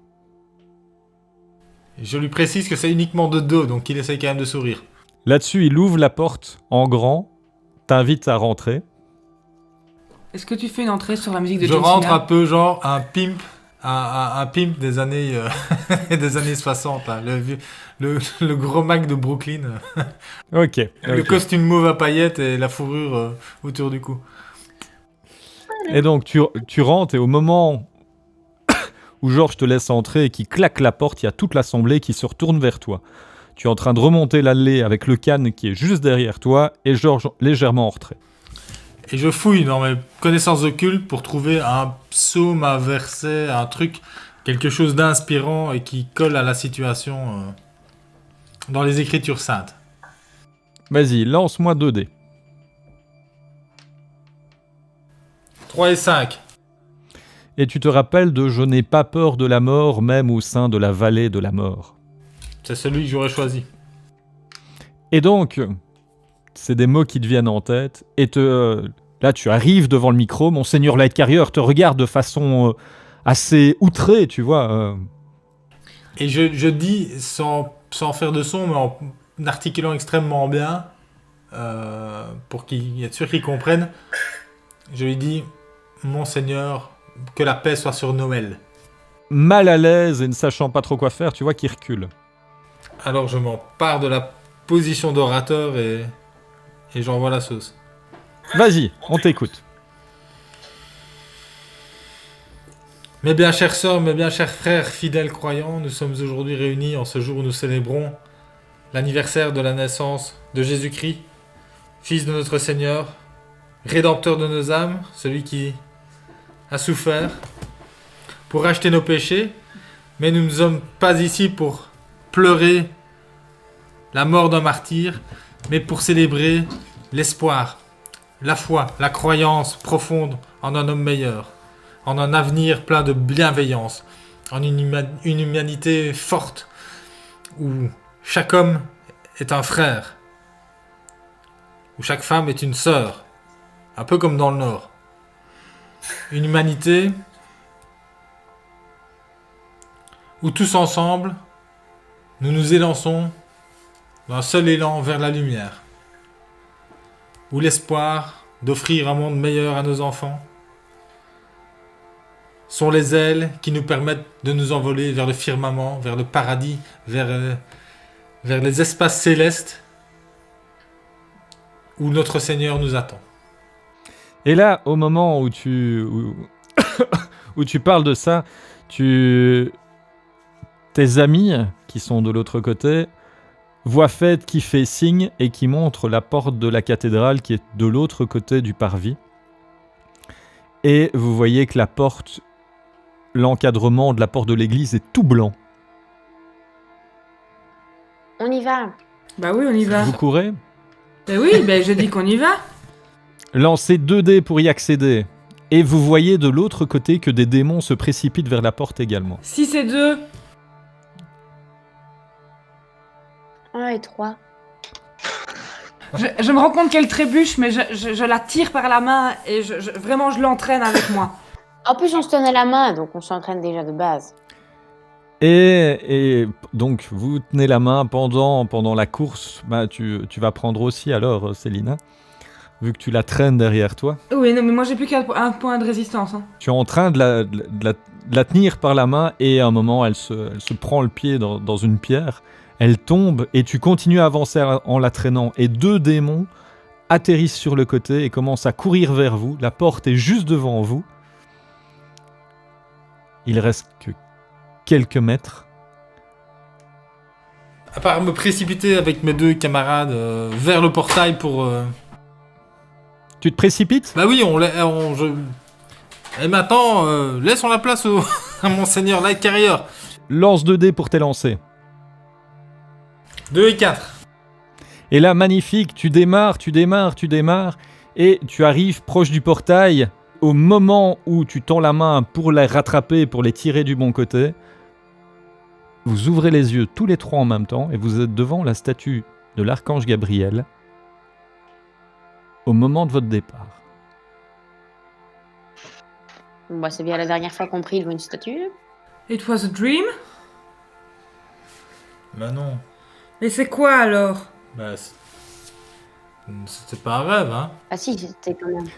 [SPEAKER 1] Et je lui précise que c'est uniquement de dos, donc il essaye quand même de sourire.
[SPEAKER 4] Là-dessus, il ouvre la porte en grand, t'invite à rentrer.
[SPEAKER 2] Est-ce que tu fais une entrée sur la musique de
[SPEAKER 1] Je
[SPEAKER 2] John
[SPEAKER 1] rentre
[SPEAKER 2] Cena
[SPEAKER 1] un peu genre un pimp, un pimp des années, des années 60, là, le gros Mac de Brooklyn,
[SPEAKER 4] Ok.
[SPEAKER 1] le
[SPEAKER 4] ok.
[SPEAKER 1] costume mauve à paillettes et la fourrure autour du cou.
[SPEAKER 4] Et donc, tu rentres et au moment où Georges te laisse entrer et qui claque la porte, il y a toute l'assemblée qui se retourne vers toi. Tu es en train de remonter l'allée avec le canne qui est juste derrière toi et Georges légèrement en retrait.
[SPEAKER 1] Et je fouille dans mes connaissances occultes pour trouver un psaume, un verset, un truc, quelque chose d'inspirant et qui colle à la situation dans les Écritures saintes.
[SPEAKER 4] Vas-y, lance-moi 2 dés.
[SPEAKER 1] 3 et 5.
[SPEAKER 4] Et tu te rappelles de « Je n'ai pas peur de la mort, même au sein de la vallée de la mort ».
[SPEAKER 1] C'est celui que j'aurais choisi.
[SPEAKER 4] Et donc, c'est des mots qui te viennent en tête. Et là, tu arrives devant le micro. Monseigneur Lightcarrier te regarde de façon assez outrée, tu vois.
[SPEAKER 1] Et je dis, sans faire de son, mais en articulant extrêmement bien, pour qu'il être sûr qu'il comprenne, je lui dis, Monseigneur, que la paix soit sur Noël.
[SPEAKER 4] Mal à l'aise et ne sachant pas trop quoi faire, tu vois qu'il recule.
[SPEAKER 1] Alors je m'empare de la position d'orateur et j'envoie la sauce.
[SPEAKER 4] Vas-y, on t'écoute.
[SPEAKER 1] Mes bien chères sœurs, mes bien chers frères fidèles croyants, nous sommes aujourd'hui réunis en ce jour où nous célébrons l'anniversaire de la naissance de Jésus-Christ, Fils de notre Seigneur, Rédempteur de nos âmes, celui qui a souffert pour racheter nos péchés, mais nous ne sommes pas ici pour pleurer la mort d'un martyr, mais pour célébrer l'espoir, la foi, la croyance profonde en un homme meilleur, en un avenir plein de bienveillance, en une humanité forte, où chaque homme est un frère, où chaque femme est une sœur, un peu comme dans le Nord. Une humanité où tous ensemble, nous nous élançons d'un seul élan vers la lumière, où l'espoir d'offrir un monde meilleur à nos enfants sont les ailes qui nous permettent de nous envoler vers le firmament, vers le paradis, vers les espaces célestes où notre Seigneur nous attend.
[SPEAKER 4] Et là, au moment où où tu parles de ça, tes amis, qui sont de l'autre côté, voient Fed qui fait signe et qui montre la porte de la cathédrale qui est de l'autre côté du parvis. Et vous voyez que l'encadrement de la porte de l'église est tout blanc.
[SPEAKER 3] On y va.
[SPEAKER 2] Bah oui, on y va.
[SPEAKER 4] Vous courez ?
[SPEAKER 2] Bah oui, bah je dis qu'on y va.
[SPEAKER 4] Lancez 2 dés pour y accéder. Et vous voyez de l'autre côté que des démons se précipitent vers la porte également.
[SPEAKER 2] 6 et 2.
[SPEAKER 3] 1 et 3.
[SPEAKER 2] Je me rends compte qu'elle trébuche, mais je la tire par la main et vraiment je l'entraîne avec moi.
[SPEAKER 3] En plus, on se tenait la main, donc on s'entraîne déjà de base.
[SPEAKER 4] Et donc, vous tenez la main pendant la course. Bah, tu vas prendre aussi alors, Célina, vu que tu la traînes derrière toi.
[SPEAKER 2] Oui, non, mais moi j'ai plus qu'un point de résistance. Hein.
[SPEAKER 4] Tu es en train de la tenir par la main et à un moment, elle se prend le pied dans une pierre. Elle tombe et tu continues à avancer en la traînant. Et 2 démons atterrissent sur le côté et commencent à courir vers vous. La porte est juste devant vous. Il reste que quelques mètres.
[SPEAKER 1] À part me précipiter avec mes 2 camarades vers le portail pour...
[SPEAKER 4] Tu te précipites ?
[SPEAKER 1] Bah oui, Et maintenant, laissons la place à Monseigneur Lightcarrier.
[SPEAKER 4] Lance 2 dés pour t'élancer.
[SPEAKER 1] 2 et 4.
[SPEAKER 4] Et là, magnifique, tu démarres, et tu arrives proche du portail, au moment où tu tends la main pour les rattraper, pour les tirer du bon côté, vous ouvrez les yeux tous les trois en même temps et vous êtes devant la statue de l'archange Gabriel au moment de votre départ.
[SPEAKER 3] Bon, bah, c'est bien la dernière fois qu'on prie devant une statue.
[SPEAKER 2] It was a dream?
[SPEAKER 1] Bah non.
[SPEAKER 2] Mais c'est quoi alors?
[SPEAKER 1] Bah, c'était pas un rêve, hein.
[SPEAKER 3] Ah si, c'était quand même.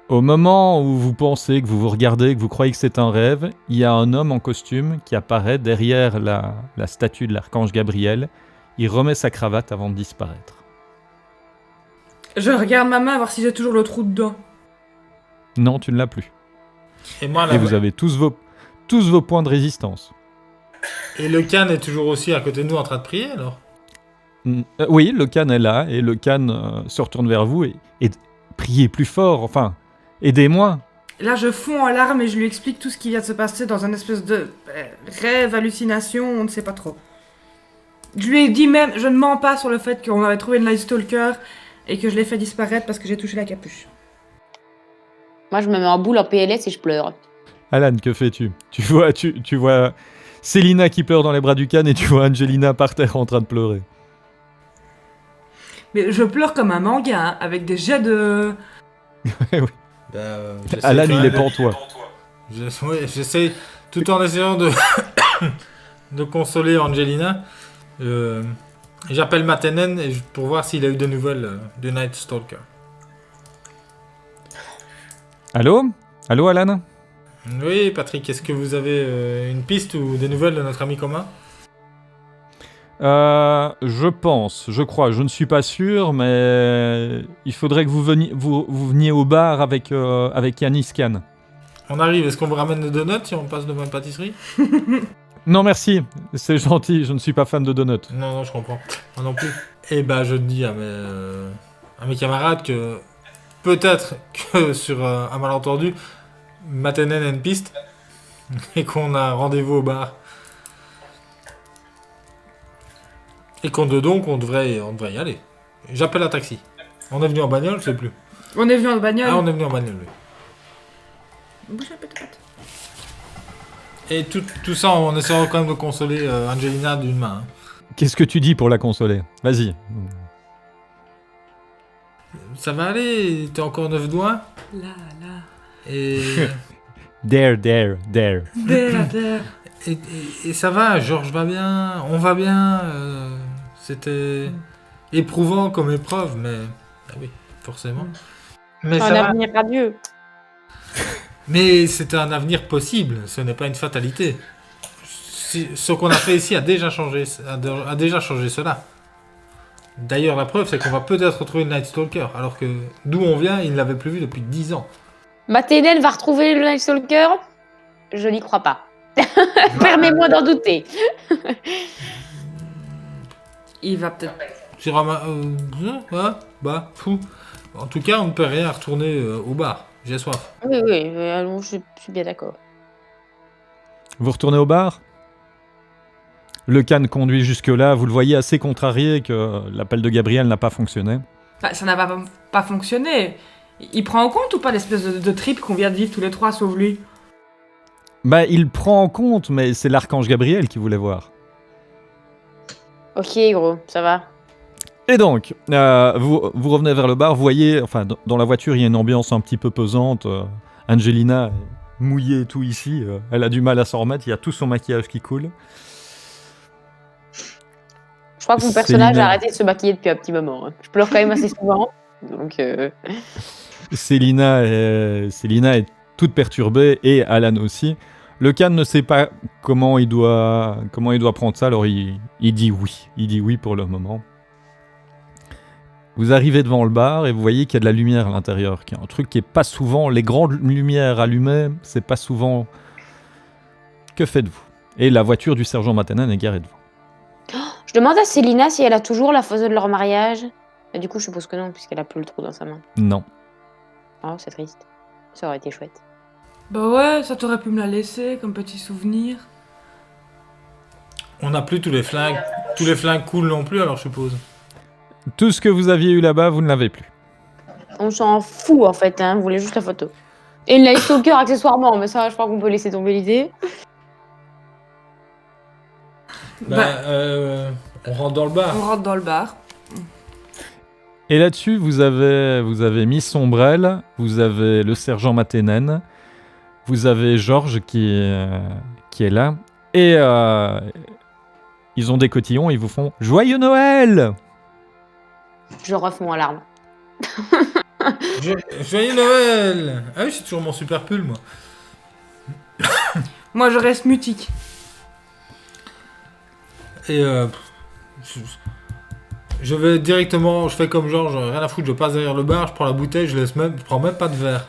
[SPEAKER 4] Au moment où vous pensez, que vous vous regardez, que vous croyez que c'est un rêve, il y a un homme en costume qui apparaît derrière la statue de l'archange Gabriel. Il remet sa cravate avant de disparaître.
[SPEAKER 2] Je regarde ma main, voir si j'ai toujours le trou dedans.
[SPEAKER 4] Non, tu ne l'as plus.
[SPEAKER 1] Et moi, là,
[SPEAKER 4] Et vous avez tous vos points de résistance.
[SPEAKER 1] et le can est toujours aussi à côté de nous en train de prier, alors?
[SPEAKER 4] Oui, le can est là, et le can se retourne vers vous et priez plus fort, enfin, aidez-moi.
[SPEAKER 2] Là, je fonds en larmes et je lui explique tout ce qui vient de se passer dans un espèce de rêve, hallucination, on ne sait pas trop. Je lui ai dit même, je ne mens pas sur le fait qu'on avait trouvé le Night Stalker et que je l'ai fait disparaître parce que j'ai touché la capuche.
[SPEAKER 3] Moi, je me mets en boule en PLS et je pleure.
[SPEAKER 4] Alan, que fais-tu? Tu vois Célina qui pleure dans les bras du can et tu vois Angelina par terre en train de pleurer.
[SPEAKER 2] Mais je pleure comme un manga, hein, avec des jets de...
[SPEAKER 4] Oui.
[SPEAKER 1] J'essaie
[SPEAKER 4] Alan,
[SPEAKER 1] quand
[SPEAKER 4] il
[SPEAKER 1] même
[SPEAKER 4] est
[SPEAKER 1] de-
[SPEAKER 4] pantois.
[SPEAKER 1] Ouais, j'essaie, tout en essayant de, de consoler Angelina. J'appelle Matenen pour voir s'il a eu des nouvelles de Night Stalker.
[SPEAKER 4] Allô? Allô, Alan?
[SPEAKER 1] Oui, Patrick, est-ce que vous avez une piste ou des nouvelles de notre ami commun?
[SPEAKER 4] Je crois, je ne suis pas sûr, mais il faudrait que vous veniez au bar avec Yanis Khan.
[SPEAKER 1] On arrive, est-ce qu'on vous ramène des donuts si on passe devant une pâtisserie?
[SPEAKER 4] Non, merci, c'est gentil, je ne suis pas fan de donuts.
[SPEAKER 1] Non, je comprends. Moi non plus. Et bah, je dis à mes camarades que peut-être que sur un malentendu, Matenen a une piste et qu'on a rendez-vous au bar. Et qu'on devrait y aller. J'appelle un taxi. On est venu en bagnole, je sais plus.
[SPEAKER 2] On est venu en bagnole.
[SPEAKER 1] Ah, on est venu en bagnole, oui.
[SPEAKER 2] Bouge un peu de patte.
[SPEAKER 1] Et tout ça en essayant quand même de consoler Angelina d'une main. hein.
[SPEAKER 4] Qu'est-ce que tu dis pour la consoler? Vas-y.
[SPEAKER 1] Ça va aller, t'es encore 9 doigts.
[SPEAKER 2] Là.
[SPEAKER 1] Et,
[SPEAKER 4] There.
[SPEAKER 2] There.
[SPEAKER 1] et ça va, Georges va bien, on va bien. C'était éprouvant comme épreuve, mais... Ah oui, forcément. Mais
[SPEAKER 3] Un
[SPEAKER 1] ça va.
[SPEAKER 3] avenir radieux.
[SPEAKER 1] Mais c'est un avenir possible, ce n'est pas une fatalité. Ce qu'on a fait ici a déjà changé cela. D'ailleurs, la preuve, c'est qu'on va peut-être retrouver le Night Stalker, alors que d'où on vient, il ne l'avait plus vu depuis 10 ans.
[SPEAKER 3] Matenen va retrouver le Night Stalker? Je n'y crois pas. Permets-moi d'en douter.
[SPEAKER 2] Il va peut-être...
[SPEAKER 1] Fou. En tout cas, on ne peut rien retourner au bar. J'ai soif.
[SPEAKER 3] Oui, allons, je suis bien d'accord.
[SPEAKER 4] Vous retournez au bar? Le can conduit jusque-là, vous le voyez assez contrarié que l'appel de Gabriel n'a pas fonctionné.
[SPEAKER 2] Bah, ça n'a pas fonctionné. Il prend en compte ou pas l'espèce de trip qu'on vient de vivre tous les trois, sauf lui?
[SPEAKER 4] Bah, il prend en compte, mais c'est l'archange Gabriel qui voulait voir.
[SPEAKER 3] Ok, gros, ça va.
[SPEAKER 4] Et donc, vous revenez vers le bar, vous voyez, enfin, dans la voiture, il y a une ambiance un petit peu pesante. Angelina est mouillée et tout ici, elle a du mal à s'en remettre, il y a tout son maquillage qui coule.
[SPEAKER 3] Je crois que mon personnage
[SPEAKER 4] Célina.
[SPEAKER 3] a arrêté de se maquiller depuis un petit moment. hein. Je pleure quand même assez souvent. Donc,
[SPEAKER 4] Célina est toute perturbée, et Alan aussi. Le can ne sait pas comment il doit prendre ça, alors il dit oui. Il dit oui pour le moment. Vous arrivez devant le bar et vous voyez qu'il y a de la lumière à l'intérieur, qui est un truc qui est pas souvent... Les grandes lumières allumées, c'est pas souvent... Que faites-vous? Et la voiture du sergent Matenen est garée devant.
[SPEAKER 3] je demande à Célina si elle a toujours la photo de leur mariage. Et du coup, je suppose que non, puisqu'elle a plus le trou dans sa main.
[SPEAKER 4] Non.
[SPEAKER 3] Oh, c'est triste. Ça aurait été chouette.
[SPEAKER 2] Bah ouais, ça t'aurait pu me la laisser comme petit souvenir.
[SPEAKER 1] On n'a plus tous les flingues. Tous les flingues cool non plus, alors je suppose.
[SPEAKER 4] Tout ce que vous aviez eu là-bas, vous ne l'avez plus.
[SPEAKER 3] On s'en fout, en fait, hein. Vous voulez juste la photo. Et une Night Stalker accessoirement, mais ça, je crois qu'on peut laisser tomber l'idée.
[SPEAKER 1] On rentre dans le bar.
[SPEAKER 2] On rentre dans le bar.
[SPEAKER 4] Et là-dessus, vous avez Miss Sombrelle, vous avez le sergent Matenen, vous avez Georges qui est là, et ils ont des cotillons, ils vous font « Joyeux Noël !»
[SPEAKER 3] Je refais mon alarme.
[SPEAKER 1] Joyeux Noël! Ah oui, c'est toujours mon super pull, moi.
[SPEAKER 2] Moi, je reste mutique.
[SPEAKER 1] Et je vais directement, je fais comme Georges, rien à foutre, je passe derrière le bar, je prends la bouteille, je prends même pas de verre.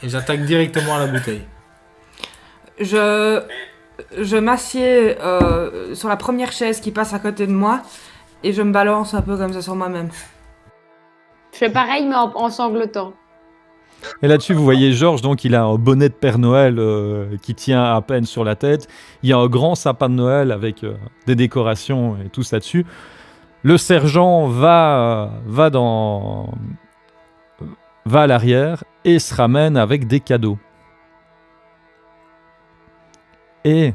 [SPEAKER 1] Et j'attaque directement à la bouteille.
[SPEAKER 2] Je m'assieds sur la première chaise qui passe à côté de moi et je me balance un peu comme ça sur moi-même.
[SPEAKER 3] Je fais pareil, mais en sanglotant.
[SPEAKER 4] Et là-dessus, vous voyez Georges, donc il a un bonnet de Père Noël qui tient à peine sur la tête. Il y a un grand sapin de Noël avec des décorations et tout ça dessus. Le sergent va à l'arrière et se ramène avec des cadeaux. Et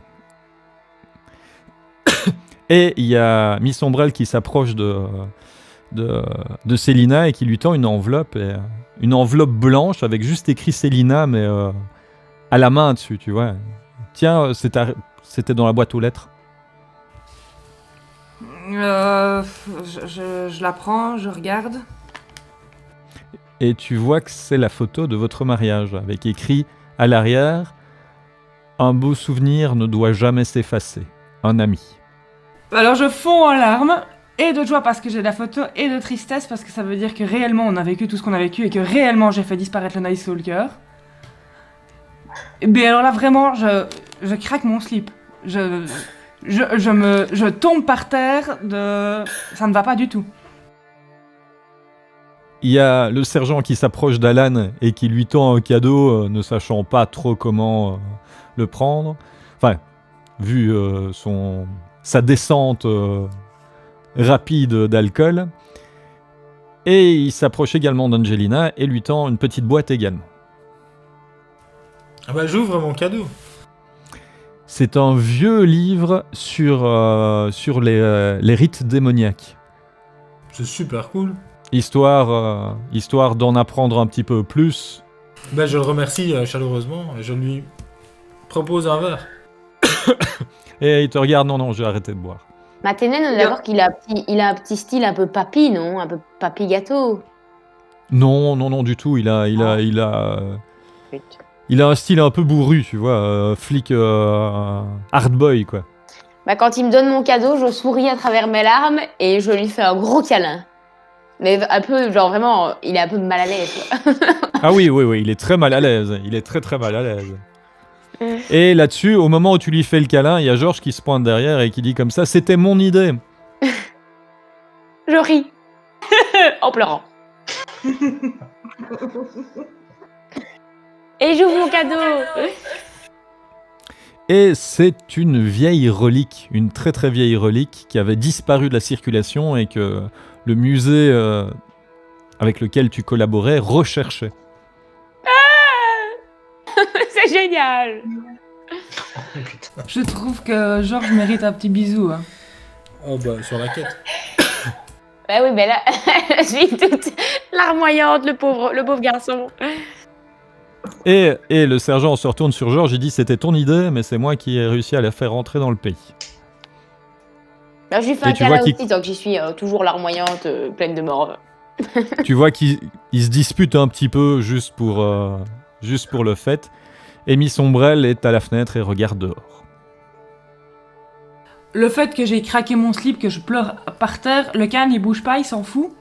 [SPEAKER 4] il y a Miss Ombrelle qui s'approche de Célina et qui lui tend une enveloppe blanche avec juste écrit Célina mais à la main dessus, tu vois. Tiens, c'était dans la boîte aux lettres.
[SPEAKER 2] Je la prends, je regarde.
[SPEAKER 4] Et tu vois que c'est la photo de votre mariage avec écrit à l'arrière « Un beau souvenir ne doit jamais s'effacer. Un ami ».
[SPEAKER 2] Alors je fonds en larmes, et de joie parce que j'ai la photo, et de tristesse parce que ça veut dire que réellement on a vécu tout ce qu'on a vécu et que réellement j'ai fait disparaître le Night Stalker. Mais alors là vraiment, je craque mon slip. Je tombe par terre ça ne va pas du tout.
[SPEAKER 4] Il y a le sergent qui s'approche d'Alan et qui lui tend un cadeau, ne sachant pas trop comment le prendre. Enfin, vu sa descente rapide d'alcool. Et il s'approche également d'Angelina et lui tend une petite boîte également.
[SPEAKER 1] Ah bah j'ouvre mon cadeau.
[SPEAKER 4] C'est un vieux livre sur les rites démoniaques.
[SPEAKER 1] C'est super cool.
[SPEAKER 4] Histoire d'en apprendre un petit peu plus.
[SPEAKER 1] Ben, je le remercie chaleureusement et je lui propose un verre.
[SPEAKER 4] Et il te regarde, non, je vais arrêter de boire.
[SPEAKER 3] Matenen, on est d'accord qu'il a un petit style un peu papy, non? Un peu papy gâteau.
[SPEAKER 4] Non, du tout. Il a un style un peu bourru, tu vois, flic hard boy, quoi.
[SPEAKER 3] Bah, quand il me donne mon cadeau, je souris à travers mes larmes et je lui fais un gros câlin. Mais un peu, genre vraiment, il est un peu mal à l'aise, quoi.
[SPEAKER 4] Ah oui, il est très mal à l'aise. Il est très très mal à l'aise. Et là-dessus, au moment où tu lui fais le câlin, il y a Georges qui se pointe derrière et qui dit comme ça, c'était mon idée.
[SPEAKER 3] Je ris. En pleurant. Et j'ouvre mon cadeau.
[SPEAKER 4] Et c'est une vieille relique, une très très vieille relique qui avait disparu de la circulation et que le musée avec lequel tu collaborais recherchait.
[SPEAKER 3] C'est génial.
[SPEAKER 2] Je trouve que Georges mérite un petit bisou. Hein.
[SPEAKER 1] Oh bah sur la quête.
[SPEAKER 3] Bah oui, mais là, je suis toute larmoyante, le pauvre garçon.
[SPEAKER 4] Et le sergent se retourne sur Georges, il dit c'était ton idée, mais c'est moi qui ai réussi à la faire rentrer dans le pays.
[SPEAKER 3] Là, je lui fais un câlin aussi, tant que j'y suis toujours larmoyante, pleine de morve.
[SPEAKER 4] Tu vois qu'ils se disputent un petit peu juste pour le fait. Et Miss Ombrelle est à la fenêtre et regarde dehors.
[SPEAKER 2] Le fait que j'ai craqué mon slip, que je pleure par terre, le can il bouge pas, il s'en fout.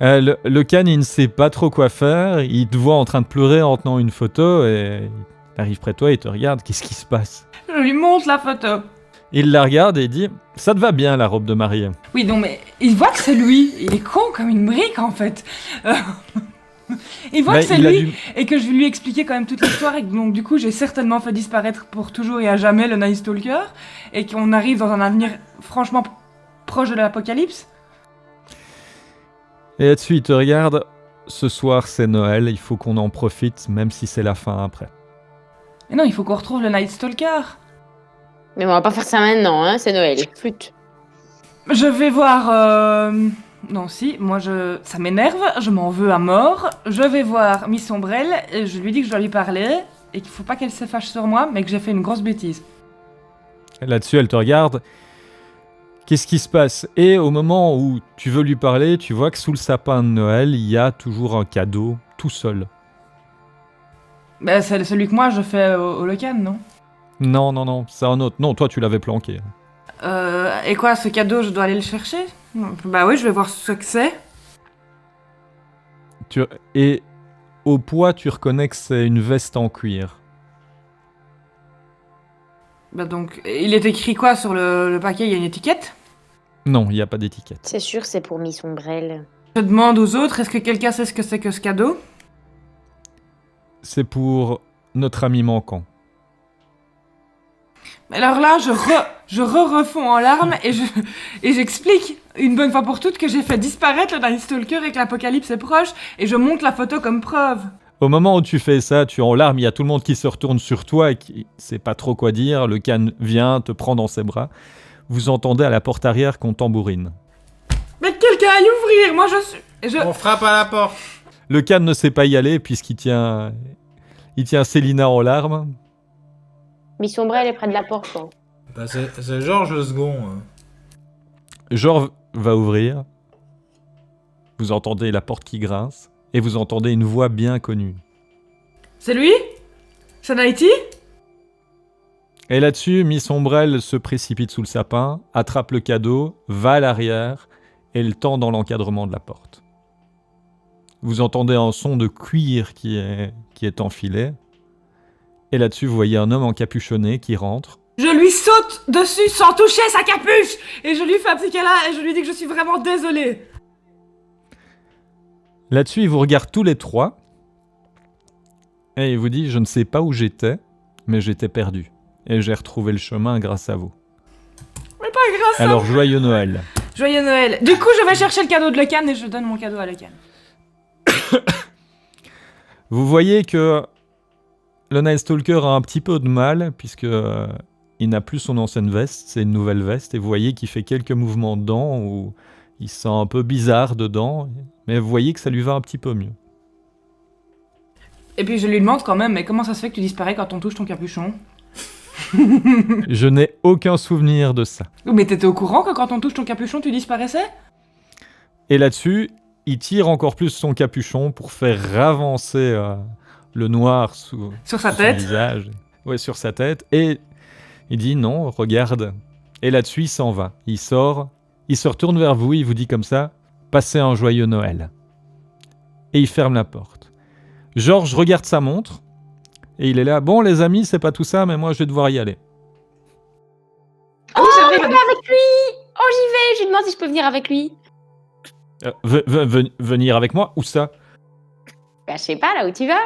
[SPEAKER 4] Le can il ne sait pas trop quoi faire, il te voit en train de pleurer en tenant une photo et il arrive près de toi et il te regarde, qu'est-ce qui se passe?
[SPEAKER 2] Je lui montre la photo.
[SPEAKER 4] Il la regarde et il dit « Ça te va bien la robe de mariée ?»
[SPEAKER 2] Oui, non mais il voit que c'est lui, il est con comme une brique en fait. Il voit que c'est lui et que je vais lui expliquer quand même toute l'histoire et que donc du coup j'ai certainement fait disparaître pour toujours et à jamais le Night Stalker et qu'on arrive dans un avenir franchement proche de l'apocalypse.
[SPEAKER 4] Et là-dessus il te regarde ce soir c'est Noël, il faut qu'on en profite, même si c'est la fin après.
[SPEAKER 2] Mais non, il faut qu'on retrouve le Night Stalker.
[SPEAKER 3] Mais on va pas faire ça maintenant, hein, c'est Noël. Flûte.
[SPEAKER 2] Je vais voir... Non, si, moi ça m'énerve, je m'en veux à mort. Je vais voir Miss Ombrelle, et je lui dis que je dois lui parler, et qu'il faut pas qu'elle se fâche sur moi, mais que j'ai fait une grosse bêtise.
[SPEAKER 4] Et là-dessus, elle te regarde. Qu'est-ce qui se passe? Et au moment où tu veux lui parler, tu vois que sous le sapin de Noël, il y a toujours un cadeau, tout seul.
[SPEAKER 2] Bah, c'est celui que moi je fais au Locan, non?
[SPEAKER 4] Non, c'est un autre. Non, toi, tu l'avais planqué.
[SPEAKER 2] Et quoi, ce cadeau, je dois aller le chercher? Bah oui, je vais voir ce que c'est.
[SPEAKER 4] Et au poids, tu reconnais que c'est une veste en cuir.
[SPEAKER 2] Bah donc, il est écrit quoi sur le paquet? Il y a une étiquette?
[SPEAKER 4] Non, il n'y a pas d'étiquette.
[SPEAKER 3] C'est sûr, c'est pour Miss Ombrelle.
[SPEAKER 2] Je demande aux autres, est-ce que quelqu'un sait ce que c'est que ce cadeau?
[SPEAKER 4] C'est pour notre ami manquant.
[SPEAKER 2] Alors là, je refonds en larmes et j'explique une bonne fois pour toutes que j'ai fait disparaître le Night Stalker et que l'apocalypse est proche, et je monte la photo comme preuve.
[SPEAKER 4] Au moment où tu fais ça, tu es en larmes, il y a tout le monde qui se retourne sur toi et qui sait pas trop quoi dire. Le can vient, te prend dans ses bras. Vous entendez à la porte arrière qu'on tambourine.
[SPEAKER 2] Mais quelqu'un aille ouvrir, moi je suis...
[SPEAKER 1] On frappe à la porte.
[SPEAKER 4] Le can ne sait pas y aller puisqu'il tient Célina en larmes.
[SPEAKER 3] Miss Ombrelle est près de la porte, quoi.
[SPEAKER 1] Bah, c'est Georges le second.
[SPEAKER 4] Georges va ouvrir. Vous entendez la porte qui grince. Et vous entendez une voix bien connue.
[SPEAKER 2] C'est lui? C'est Nighty?
[SPEAKER 4] Et là-dessus, Miss Ombrelle se précipite sous le sapin, attrape le cadeau, va à l'arrière et le tend dans l'encadrement de la porte. Vous entendez un son de cuir qui est enfilé. Et là-dessus, vous voyez un homme encapuchonné qui rentre.
[SPEAKER 2] Je lui saute dessus sans toucher sa capuche! Et je lui fais un petit câlin et je lui dis que je suis vraiment désolée.
[SPEAKER 4] Là-dessus, il vous regarde tous les trois. Et il vous dit, je ne sais pas où j'étais, mais j'étais perdu. Et j'ai retrouvé le chemin grâce à vous.
[SPEAKER 2] Mais pas grâce à...
[SPEAKER 4] Alors, joyeux Noël.
[SPEAKER 2] Joyeux Noël. Du coup, je vais chercher le cadeau de Locan et je donne mon cadeau à Locan.
[SPEAKER 4] Vous voyez que le Night Stalker a un petit peu de mal, puisque il n'a plus son ancienne veste, c'est une nouvelle veste, et vous voyez qu'il fait quelques mouvements dedans, où il se sent un peu bizarre dedans, mais vous voyez que ça lui va un petit peu mieux.
[SPEAKER 2] Et puis je lui demande quand même, mais comment ça se fait que tu disparais quand on touche ton capuchon?
[SPEAKER 4] Je n'ai aucun souvenir de ça.
[SPEAKER 2] Mais t'étais au courant que quand on touche ton capuchon, tu disparaissais?
[SPEAKER 4] Et là-dessus, il tire encore plus son capuchon pour faire avancer le noir sur
[SPEAKER 2] sa
[SPEAKER 4] son
[SPEAKER 2] tête.
[SPEAKER 4] visage. Ouais, sur sa tête. Et il dit non, regarde. Et là-dessus, il s'en va. Il sort, il se retourne vers vous, il vous dit comme ça, passez un joyeux Noël. Et il ferme la porte. Georges regarde sa montre. Et il est là, bon les amis, c'est pas tout ça, mais moi je vais devoir y aller.
[SPEAKER 3] Oh, je vais avec lui! Oh, j'y vais! Je lui demande si je peux venir avec lui.
[SPEAKER 4] Venir avec moi? Où ça?
[SPEAKER 3] Bah, je sais pas, là où tu vas.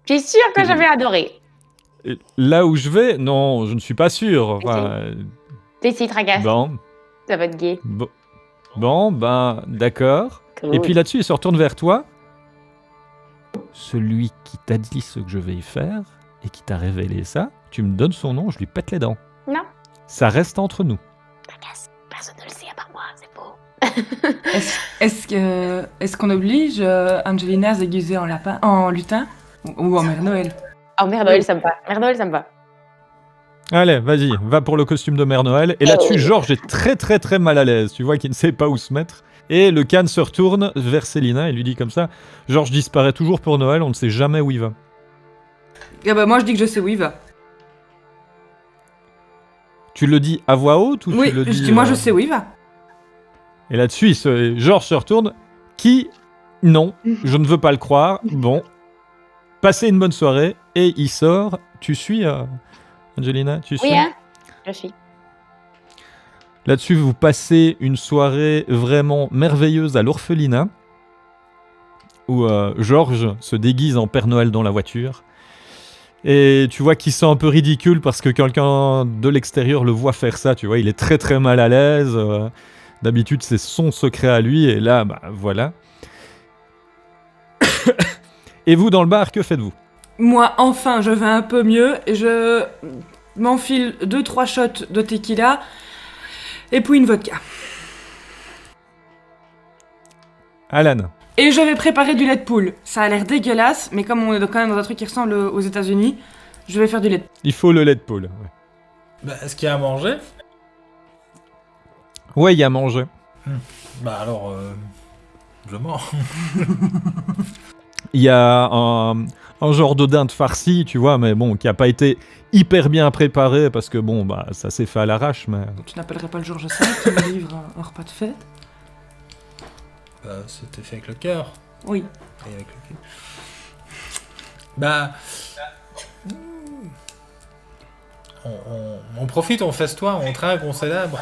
[SPEAKER 3] Je suis sûre que je vais adorer.
[SPEAKER 4] Là où je vais? Non, je ne suis pas sûr. Enfin,
[SPEAKER 3] T'es si tracasse.
[SPEAKER 4] bon,
[SPEAKER 3] Ça va être gay.
[SPEAKER 4] ben, d'accord.
[SPEAKER 3] Cool.
[SPEAKER 4] Et puis là-dessus, il se retourne vers toi. Celui qui t'a dit ce que je vais y faire et qui t'a révélé ça, tu me donnes son nom, je lui pète les dents.
[SPEAKER 3] Non.
[SPEAKER 4] Ça reste entre nous.
[SPEAKER 3] Tracasse. Personne ne le sait à part moi, c'est faux.
[SPEAKER 2] Est-ce qu'on oblige Angelina à se déguiser en lapin, en lutin ou en Mère Noël?
[SPEAKER 3] Oh, Mère Noël, ça me va. Mère Noël, ça me va.
[SPEAKER 4] Allez, vas-y, va pour le costume de Mère Noël. Et là-dessus, Georges est très très très mal à l'aise. Tu vois qu'il ne sait pas où se mettre. Et le can se retourne vers Célina et lui dit comme ça, Georges disparaît toujours pour Noël, on ne sait jamais où il va.
[SPEAKER 2] Ah bah moi je dis que je sais où il va.
[SPEAKER 4] Tu le dis à voix haute ou
[SPEAKER 2] Oui,
[SPEAKER 4] tu le dis...
[SPEAKER 2] je dis moi je sais où il va.
[SPEAKER 4] Et là-dessus, Georges se retourne. Qui? Non, je ne veux pas le croire. Bon, passez une bonne soirée. Et il sort. Tu suis, Angelina? Tu suis?
[SPEAKER 3] Oui, hein? Je suis.
[SPEAKER 4] Là-dessus, vous passez une soirée vraiment merveilleuse à l'orphelinat, où Georges se déguise en Père Noël dans la voiture. Et tu vois qu'il sent un peu ridicule parce que quelqu'un de l'extérieur le voit faire ça, tu vois. Il est très très mal à l'aise. D'habitude, c'est son secret à lui. Et là, bah voilà. Et vous, dans le bar, que faites-vous?
[SPEAKER 2] Moi, enfin, je vais un peu mieux. Et je m'enfile 2-3 shots de tequila et puis une vodka.
[SPEAKER 4] Alan.
[SPEAKER 2] Et je vais préparer du lait de poule. Ça a l'air dégueulasse, mais comme on est quand même dans un truc qui ressemble aux États-Unis, je vais faire du lait de poule.
[SPEAKER 4] Il faut le lait de poule.
[SPEAKER 1] Bah, est-ce qu'il y a à manger?
[SPEAKER 4] Ouais, il y a à manger.
[SPEAKER 1] Bah alors, je mange.
[SPEAKER 4] Il y a un genre de dinde farcie, tu vois, mais bon, qui a pas été hyper bien préparé parce que bon, bah, ça s'est fait à l'arrache, mais...
[SPEAKER 2] Tu n'appellerais pas le Georges V qui me livre un repas de fête?
[SPEAKER 1] Bah, c'était fait avec le cœur.
[SPEAKER 2] Oui.
[SPEAKER 1] Et avec le cul. Bah... On profite, on festoie, on trinque, on célèbre.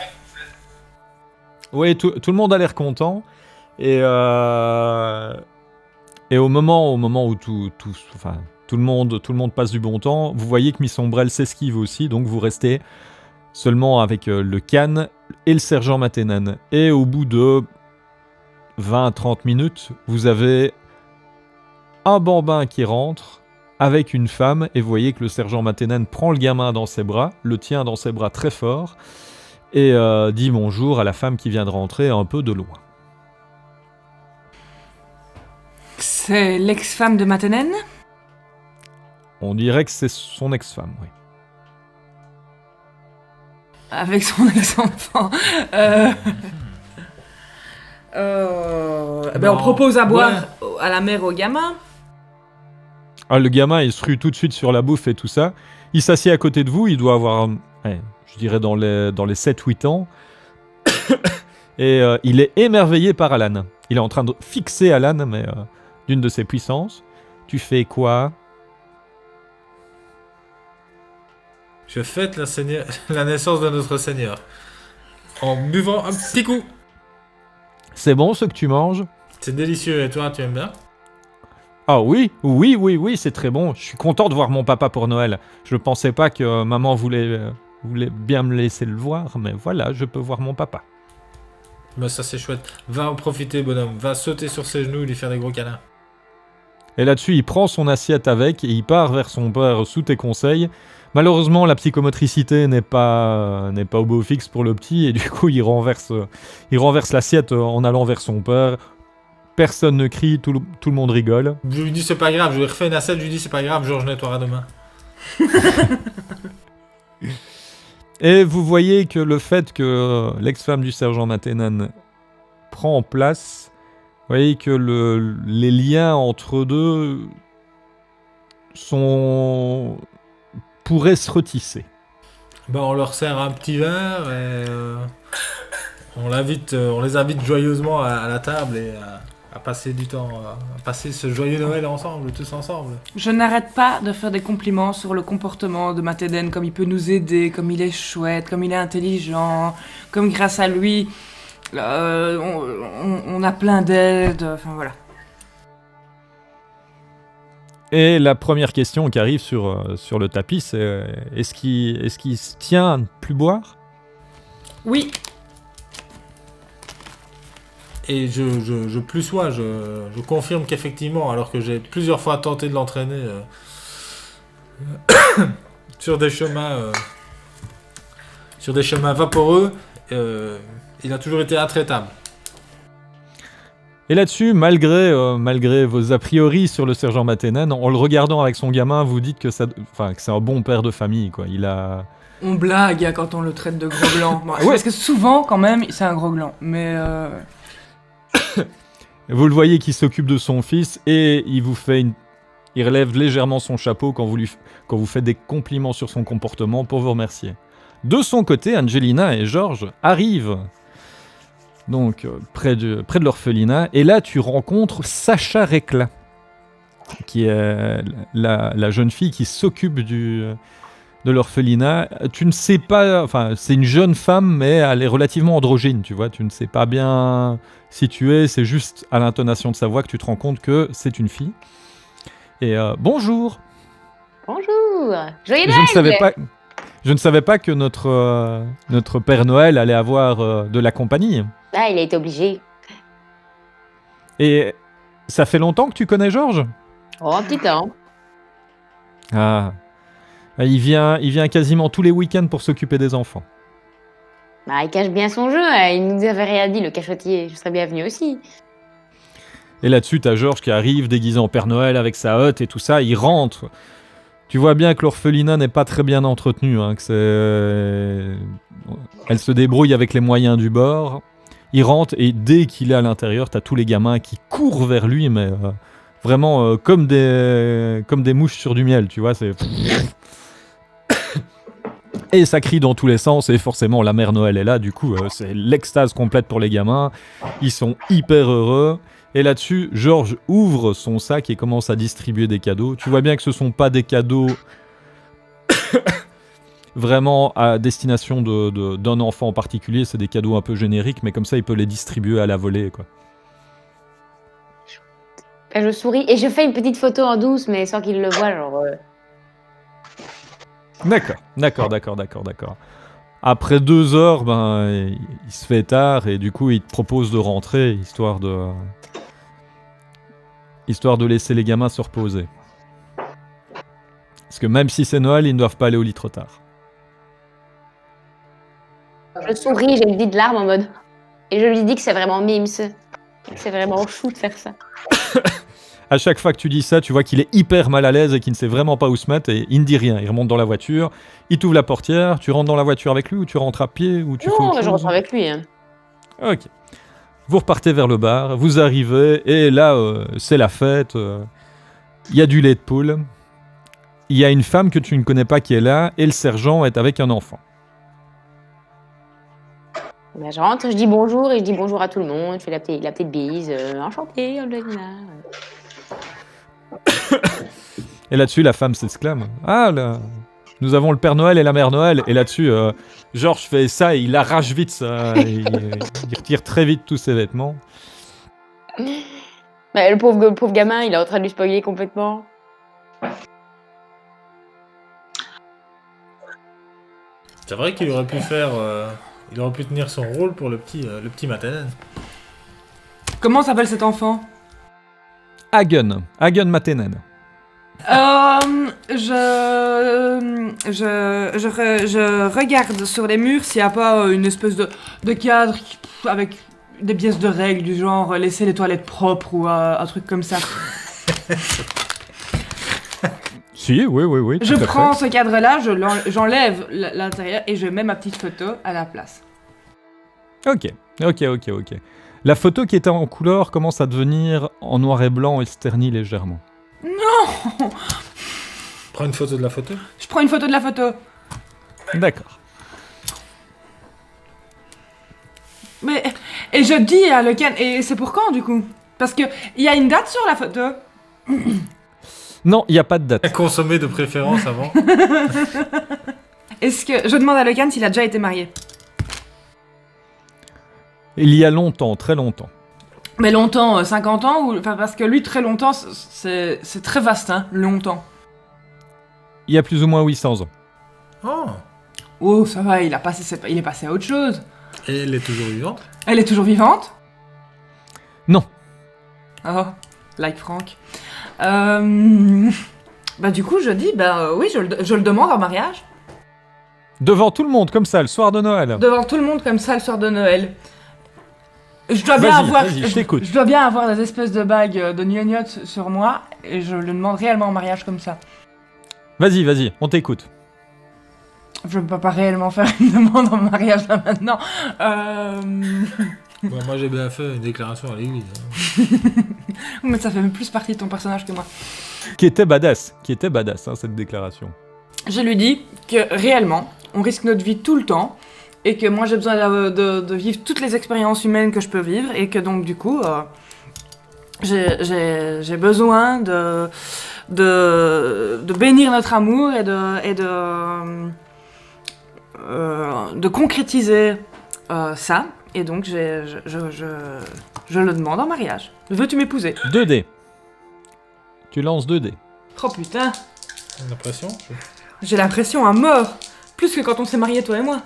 [SPEAKER 4] Oui, tout le monde a l'air content. Et au moment où tout le monde passe du bon temps, vous voyez que Miss Ombrelle s'esquive aussi, donc vous restez seulement avec le Can et le sergent Matenan. Et au bout de 20-30 minutes, vous avez un bambin qui rentre avec une femme, et vous voyez que le sergent Matenan prend le gamin dans ses bras, le tient dans ses bras très fort, et dit bonjour à la femme qui vient de rentrer un peu de loin.
[SPEAKER 2] C'est l'ex-femme de Matenen?
[SPEAKER 4] On dirait que c'est son ex-femme, oui.
[SPEAKER 2] Avec son ex-enfant. On propose à boire à la mère au gamin.
[SPEAKER 4] Ah, le gamin, il se rue tout de suite sur la bouffe et tout ça. Il s'assied à côté de vous, il doit avoir, je dirais, dans les 7-8 ans. Et il est émerveillé par Alan. Il est en train de fixer Alan, mais d'une de ses puissances. Tu fais quoi?
[SPEAKER 1] Je fête la naissance de notre Seigneur. En buvant un petit coup.
[SPEAKER 4] C'est bon ce que tu manges?
[SPEAKER 1] C'est délicieux, et toi, tu aimes bien?
[SPEAKER 4] Ah oui, c'est très bon. Je suis content de voir mon papa pour Noël. Je ne pensais pas que maman voulait bien me laisser le voir, mais voilà, je peux voir mon papa.
[SPEAKER 1] Bah ça c'est chouette. Va en profiter, bonhomme. Va sauter sur ses genoux et lui faire des gros câlins.
[SPEAKER 4] Et là-dessus, il prend son assiette avec et il part vers son père sous tes conseils. Malheureusement, la psychomotricité n'est pas au beau fixe pour le petit, et du coup, il renverse l'assiette en allant vers son père. Personne ne crie, tout le monde rigole.
[SPEAKER 1] Je lui dis c'est pas grave, je lui refais une assiette, je lui dis c'est pas grave, Georges nettoiera demain.
[SPEAKER 4] Et vous voyez que le fait que l'ex-femme du sergent Matenan prend en place, vous voyez que les liens entre eux deux pourraient se retisser.
[SPEAKER 1] Bah on leur sert un petit verre et on les invite joyeusement à la table et à passer du temps, à passer ce joyeux Noël ensemble, tous ensemble.
[SPEAKER 2] Je n'arrête pas de faire des compliments sur le comportement de Mateden, comme il peut nous aider, comme il est chouette, comme il est intelligent, comme grâce à lui, on a plein d'aides, enfin voilà.
[SPEAKER 4] Et la première question qui arrive sur le tapis, c'est est-ce qu'il se tient à ne plus boire?
[SPEAKER 2] Oui.
[SPEAKER 1] Et je plus sois, je confirme qu'effectivement, alors que j'ai plusieurs fois tenté de l'entraîner sur des chemins vaporeux, il a toujours été intraitable.
[SPEAKER 4] Et là-dessus, malgré vos a priori sur le sergent Matenan, en le regardant avec son gamin, vous dites que c'est un bon père de famille, quoi.
[SPEAKER 2] On blague quand on le traite de gros blanc. Bon,
[SPEAKER 4] Ouais.
[SPEAKER 2] parce que souvent, quand même, c'est un gros gland. Mais
[SPEAKER 4] Vous le voyez qui s'occupe de son fils et il relève légèrement son chapeau quand vous faites des compliments sur son comportement pour vous remercier. De son côté, Angelina et Georges arrivent donc près de l'orphelinat, et là tu rencontres Sacha Récla, qui est la jeune fille qui s'occupe de l'orphelinat. Tu ne sais pas, enfin c'est une jeune femme, mais elle est relativement androgyne, tu vois, tu ne sais pas bien situer, c'est juste à l'intonation de sa voix que tu te rends compte que c'est une fille. Et bonjour.
[SPEAKER 3] Bonjour. Joyeux
[SPEAKER 4] Je
[SPEAKER 3] Noël.
[SPEAKER 4] ne savais pas que notre Père Noël allait avoir de la compagnie.
[SPEAKER 3] Ah, il a été obligé.
[SPEAKER 4] Et Ça fait longtemps que tu connais Georges?
[SPEAKER 3] Oh, un petit temps.
[SPEAKER 4] Ah. Il vient quasiment tous les week-ends pour s'occuper des enfants.
[SPEAKER 3] Bah, il cache bien son jeu, il nous avait rien dit, le cachotier. Je serais bienvenue aussi.
[SPEAKER 4] Et là-dessus, t'as Georges qui arrive déguisé en Père Noël avec sa hotte et tout ça, il rentre. Tu vois bien que l'orphelinat n'est pas très bien entretenu, hein, que elle se débrouille avec les moyens du bord. Il rentre et dès qu'il est à l'intérieur, t'as tous les gamins qui courent vers lui, mais vraiment comme des mouches sur du miel, tu vois, c'est... Et ça crie dans tous les sens, et forcément la mère Noël est là, du coup c'est l'extase complète pour les gamins, ils sont hyper heureux, et là-dessus, Georges ouvre son sac et commence à distribuer des cadeaux. Tu vois bien que ce sont pas des cadeaux vraiment à destination d'un enfant en particulier, c'est des cadeaux un peu génériques, mais comme ça il peut les distribuer à la volée, quoi.
[SPEAKER 3] Je souris et je fais une petite photo en douce, mais sans qu'il le voie, genre...
[SPEAKER 4] D'accord. Après 2 heures, il se fait tard et du coup il te propose de rentrer, histoire de laisser les gamins se reposer. Parce que même si c'est Noël, ils ne doivent pas aller au lit trop tard.
[SPEAKER 3] Je souris, j'ai une petite larme en mode... Et je lui dis que c'est vraiment mimes. C'est vraiment chou de faire ça.
[SPEAKER 4] À chaque fois que tu dis ça, tu vois qu'il est hyper mal à l'aise et qu'il ne sait vraiment pas où se mettre et il ne dit rien. Il remonte dans la voiture, il t'ouvre la portière, tu rentres dans la voiture avec lui ou tu rentres à pied ou tu fais autre chose?
[SPEAKER 3] Je rentre avec lui. Hein.
[SPEAKER 4] Ok. Vous repartez vers le bar, vous arrivez et là, c'est la fête. Il y a du lait de poule. Il y a une femme que tu ne connais pas qui est là et le sergent est avec un enfant.
[SPEAKER 3] Ben, je rentre, je dis bonjour et je dis bonjour à tout le monde. Je fais la petite bise. Enchantée, Angelina.
[SPEAKER 4] Et là-dessus, la femme s'exclame. Ah là, nous avons le Père Noël et la Mère Noël. Et là-dessus, Georges fait ça et il arrache vite ça. Il retire très vite tous ses vêtements.
[SPEAKER 3] Ben, le pauvre gamin, il est en train de lui spoiler complètement.
[SPEAKER 1] C'est vrai qu'il aurait pu faire... il aurait pu tenir son rôle pour le petit Matanen.
[SPEAKER 2] Comment s'appelle cet enfant?
[SPEAKER 4] Hagen Matenen.
[SPEAKER 2] Je regarde sur les murs s'il n'y a pas une espèce de cadre avec des pièces de règles du genre laisser les toilettes propres ou un truc comme ça.
[SPEAKER 4] Si, oui.
[SPEAKER 2] Je prends ce cadre-là, j'enlève l'intérieur et je mets ma petite photo à la place.
[SPEAKER 4] Ok. La photo qui était en couleur commence à devenir en noir et blanc et se ternit légèrement.
[SPEAKER 2] Non!
[SPEAKER 1] Prends une photo de la photo.
[SPEAKER 2] Je prends une photo de la photo.
[SPEAKER 4] D'accord.
[SPEAKER 2] Mais... Et je dis à Lecan, et c'est pour quand du coup? Parce que il y a une date sur la photo.
[SPEAKER 4] Non, il n'y a pas de date.
[SPEAKER 1] À consommer de préférence avant.
[SPEAKER 2] Est-ce que... Je demande à Lecan s'il a déjà été marié.
[SPEAKER 4] Il y a longtemps, très longtemps.
[SPEAKER 2] Mais longtemps, 50 ans ou... Enfin, parce que lui, très longtemps, c'est très vaste, hein, longtemps.
[SPEAKER 4] Il y a plus ou moins 800 ans.
[SPEAKER 1] Oh.
[SPEAKER 2] Oh, ça va, il est passé à autre chose.
[SPEAKER 1] Et elle est toujours vivante?
[SPEAKER 2] Elle est toujours vivante?
[SPEAKER 4] Non.
[SPEAKER 2] Oh, like Franck. Bah du coup, je dis, oui, je le demande en mariage.
[SPEAKER 4] Devant tout le monde, comme ça, le soir de Noël.
[SPEAKER 2] Devant tout le monde, comme ça, le soir de Noël. Je dois bien avoir...
[SPEAKER 4] Vas-y, je t'écoute.
[SPEAKER 2] Je dois bien avoir des espèces de bagues de gnognottes sur moi, et je le demande réellement en mariage comme ça.
[SPEAKER 4] Vas-y, on t'écoute.
[SPEAKER 2] Je ne peux pas réellement faire une demande en mariage là maintenant.
[SPEAKER 1] Bon, moi j'ai bien fait une déclaration à l'église.
[SPEAKER 2] Mais ça fait plus partie de ton personnage que moi.
[SPEAKER 4] Qui était badass, hein, cette déclaration.
[SPEAKER 2] Je lui dis que réellement, on risque notre vie tout le temps, et que moi j'ai besoin de vivre toutes les expériences humaines que je peux vivre, et que donc du coup, j'ai besoin de bénir notre amour et de concrétiser ça. Et donc je le demande en mariage. Veux-tu m'épouser?
[SPEAKER 4] 2D. Tu lances 2D.
[SPEAKER 2] Oh putain,
[SPEAKER 1] J'ai l'impression.
[SPEAKER 2] j'ai l'impression à mort. Plus que quand on s'est mariés, toi et moi.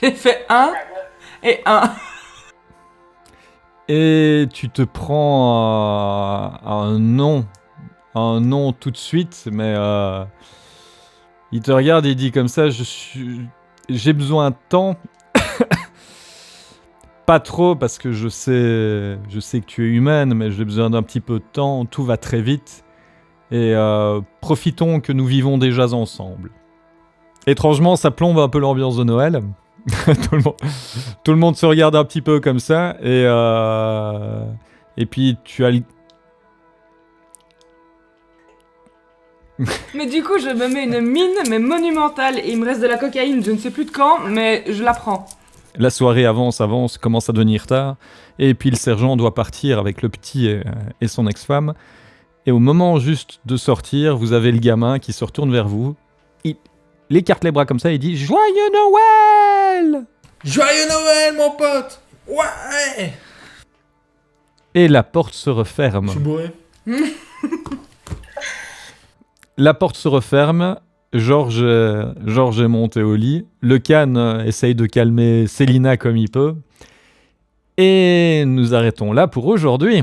[SPEAKER 2] J'ai fait 1, Et 1.
[SPEAKER 4] Et tu te prends un nom tout de suite, mais il te regarde et il dit comme ça, j'ai besoin de temps. Pas trop parce que je sais que tu es humaine, mais j'ai besoin d'un petit peu de temps, tout va très vite. Et profitons que nous vivons déjà ensemble. Étrangement, ça plombe un peu l'ambiance de Noël. tout le monde se regarde un petit peu comme ça, et puis tu as
[SPEAKER 2] Mais du coup, je me mets une mine, mais monumentale, et il me reste de la cocaïne, je ne sais plus de quand, mais je la prends.
[SPEAKER 4] la soirée avance, commence à devenir tard, et puis le sergent doit partir avec le petit et son ex-femme. Et au moment juste de sortir, vous avez le gamin qui se retourne vers vous. Il écarte les bras comme ça et dit « Joyeux Noël !»
[SPEAKER 1] Joyeux Noël, mon pote! Ouais!
[SPEAKER 4] Et la porte se referme.
[SPEAKER 1] Je suis bourré.
[SPEAKER 4] La porte se referme. Georges est monté au lit. Le Khan essaye de calmer Célina comme il peut. Et nous arrêtons là pour aujourd'hui.